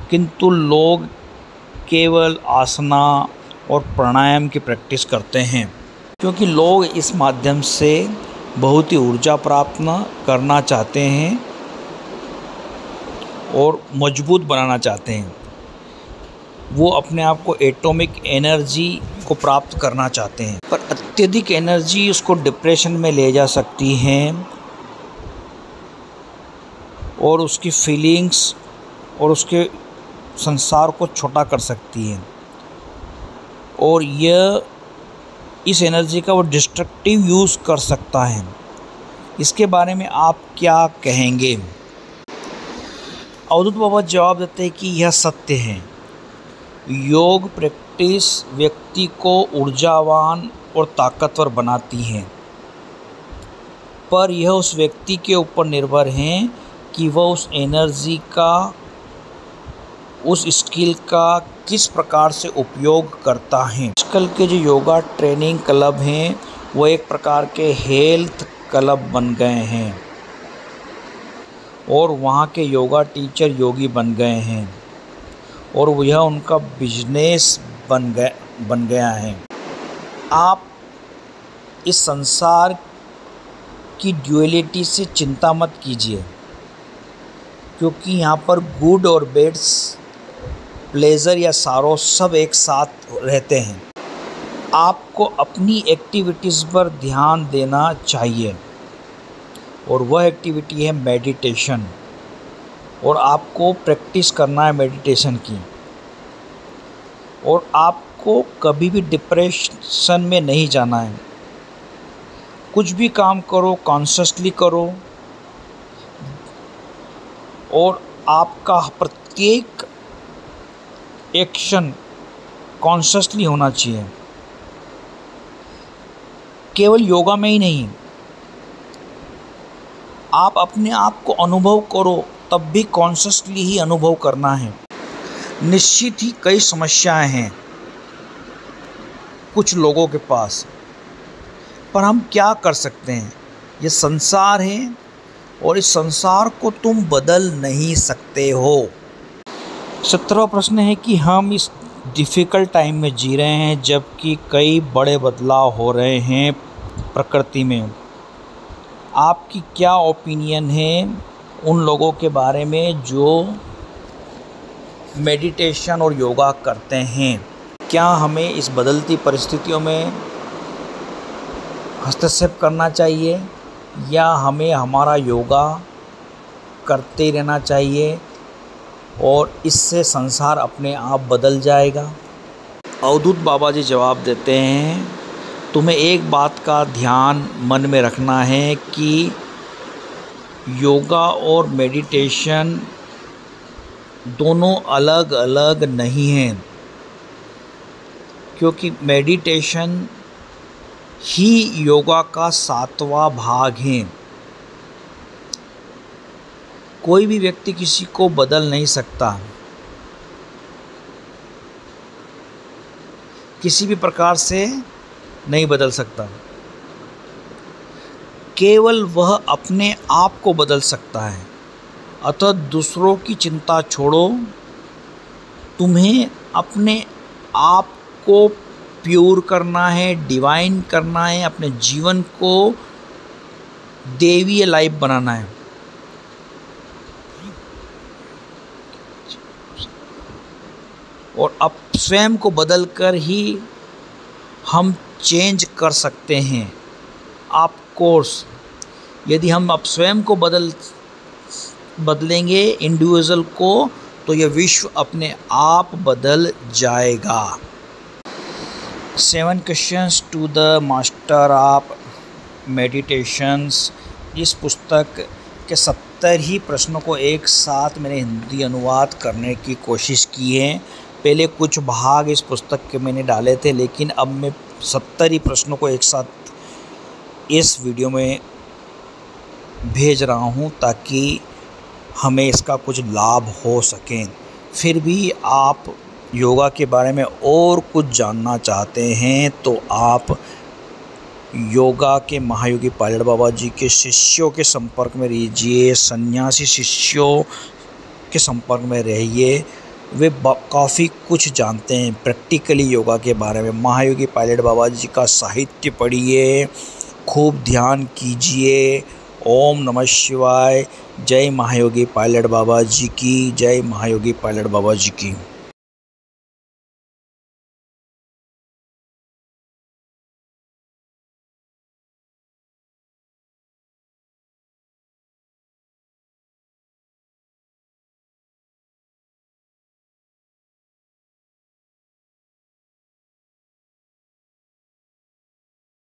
[SPEAKER 1] किंतु लोग केवल आसना और प्राणायाम की प्रैक्टिस करते हैं, क्योंकि लोग इस माध्यम से बहुत ही ऊर्जा प्राप्त करना चाहते हैं और मजबूत बनाना चाहते हैं। वो अपने आप को एटॉमिक एनर्जी को प्राप्त करना चाहते हैं, पर अत्यधिक एनर्जी उसको डिप्रेशन में ले जा सकती हैं और उसकी फीलिंग्स और उसके संसार को छोटा कर सकती है, और यह इस एनर्जी का वो डिस्ट्रक्टिव यूज़ कर सकता है। इसके बारे में आप क्या कहेंगे? अवधूत बाबा जवाब देते हैं कि यह सत्य है। योग प्रैक्टिस व्यक्ति को ऊर्जावान और ताकतवर बनाती है, पर यह उस व्यक्ति के ऊपर निर्भर है कि वह उस एनर्जी का, उस स्किल का किस प्रकार से उपयोग करता है। आजकल के जो योगा ट्रेनिंग क्लब हैं वो एक प्रकार के हेल्थ क्लब बन गए हैं और वहाँ के योगा टीचर योगी बन गए हैं और यह उनका बिजनेस बन गया है। आप इस संसार की ड्यूअलिटी से चिंता मत कीजिए, क्योंकि यहाँ पर गुड और बैड्स प्लेज़र या सारो सब एक साथ रहते हैं। आपको अपनी एक्टिविटीज़ पर ध्यान देना चाहिए और वह एक्टिविटी है मेडिटेशन, और आपको प्रैक्टिस करना है मेडिटेशन की। और आपको कभी भी डिप्रेशन में नहीं जाना है। कुछ भी काम करो कॉन्शियसली करो, और आपका प्रत्येक एक्शन कॉन्शियसली होना चाहिए। केवल योगा में ही नहीं, आप अपने आप को अनुभव करो तब भी कॉन्शियसली ही अनुभव करना है। निश्चित ही कई समस्याएं हैं कुछ लोगों के पास, पर हम क्या कर सकते हैं? ये संसार है और इस संसार को तुम बदल नहीं सकते हो। 17वां प्रश्न है कि हम इस डिफ़िकल्ट टाइम में जी रहे हैं जबकि कई बड़े बदलाव हो रहे हैं प्रकृति में। आपकी क्या ओपिनियन है उन लोगों के बारे में जो मेडिटेशन और योगा करते हैं? क्या हमें इस बदलती परिस्थितियों में हस्तक्षेप करना चाहिए या हमें हमारा योगा करते रहना चाहिए और इससे संसार अपने आप बदल जाएगा? अवधूत बाबा जी जवाब देते हैं, तुम्हें एक बात का ध्यान मन में रखना है कि योगा और मेडिटेशन दोनों अलग अलग नहीं हैं, क्योंकि मेडिटेशन ही योगा का 7वां भाग है। कोई भी व्यक्ति किसी को बदल नहीं सकता, किसी भी प्रकार से नहीं बदल सकता। केवल वह अपने आप को बदल सकता है। अतः दूसरों की चिंता छोड़ो, तुम्हें अपने आप को प्योर करना है, डिवाइन करना है, अपने जीवन को देवीय लाइफ बनाना है। और अब स्वयं को बदलकर ही हम चेंज कर सकते हैं। ऑफ कोर्स यदि हम अब स्वयं को बदलेंगे इंडिविजुअल को, तो यह विश्व अपने आप बदल जाएगा। 7 questions to the master of meditations. इस पुस्तक के 70 ही प्रश्नों को एक साथ मैंने हिंदी अनुवाद करने की कोशिश की है। पहले कुछ भाग इस पुस्तक के मैंने डाले थे, लेकिन अब मैं 70 ही प्रश्नों को एक साथ इस वीडियो में भेज रहा हूं ताकि हमें इसका कुछ लाभ हो सके। फिर भी आप योगा के बारे में और कुछ जानना चाहते हैं तो आप योगा के महायोगी पायलट बाबा जी के शिष्यों के संपर्क में रहिए, सन्यासी शिष्यों के संपर्क में रहिए। वे काफ़ी कुछ जानते हैं प्रैक्टिकली योगा के बारे में। महायोगी पायलट बाबा जी का साहित्य पढ़िए, खूब ध्यान कीजिए। ओम नमः शिवाय। जय महायोगी पायलट बाबा जी की, जय महायोगी पायलट बाबा जी की।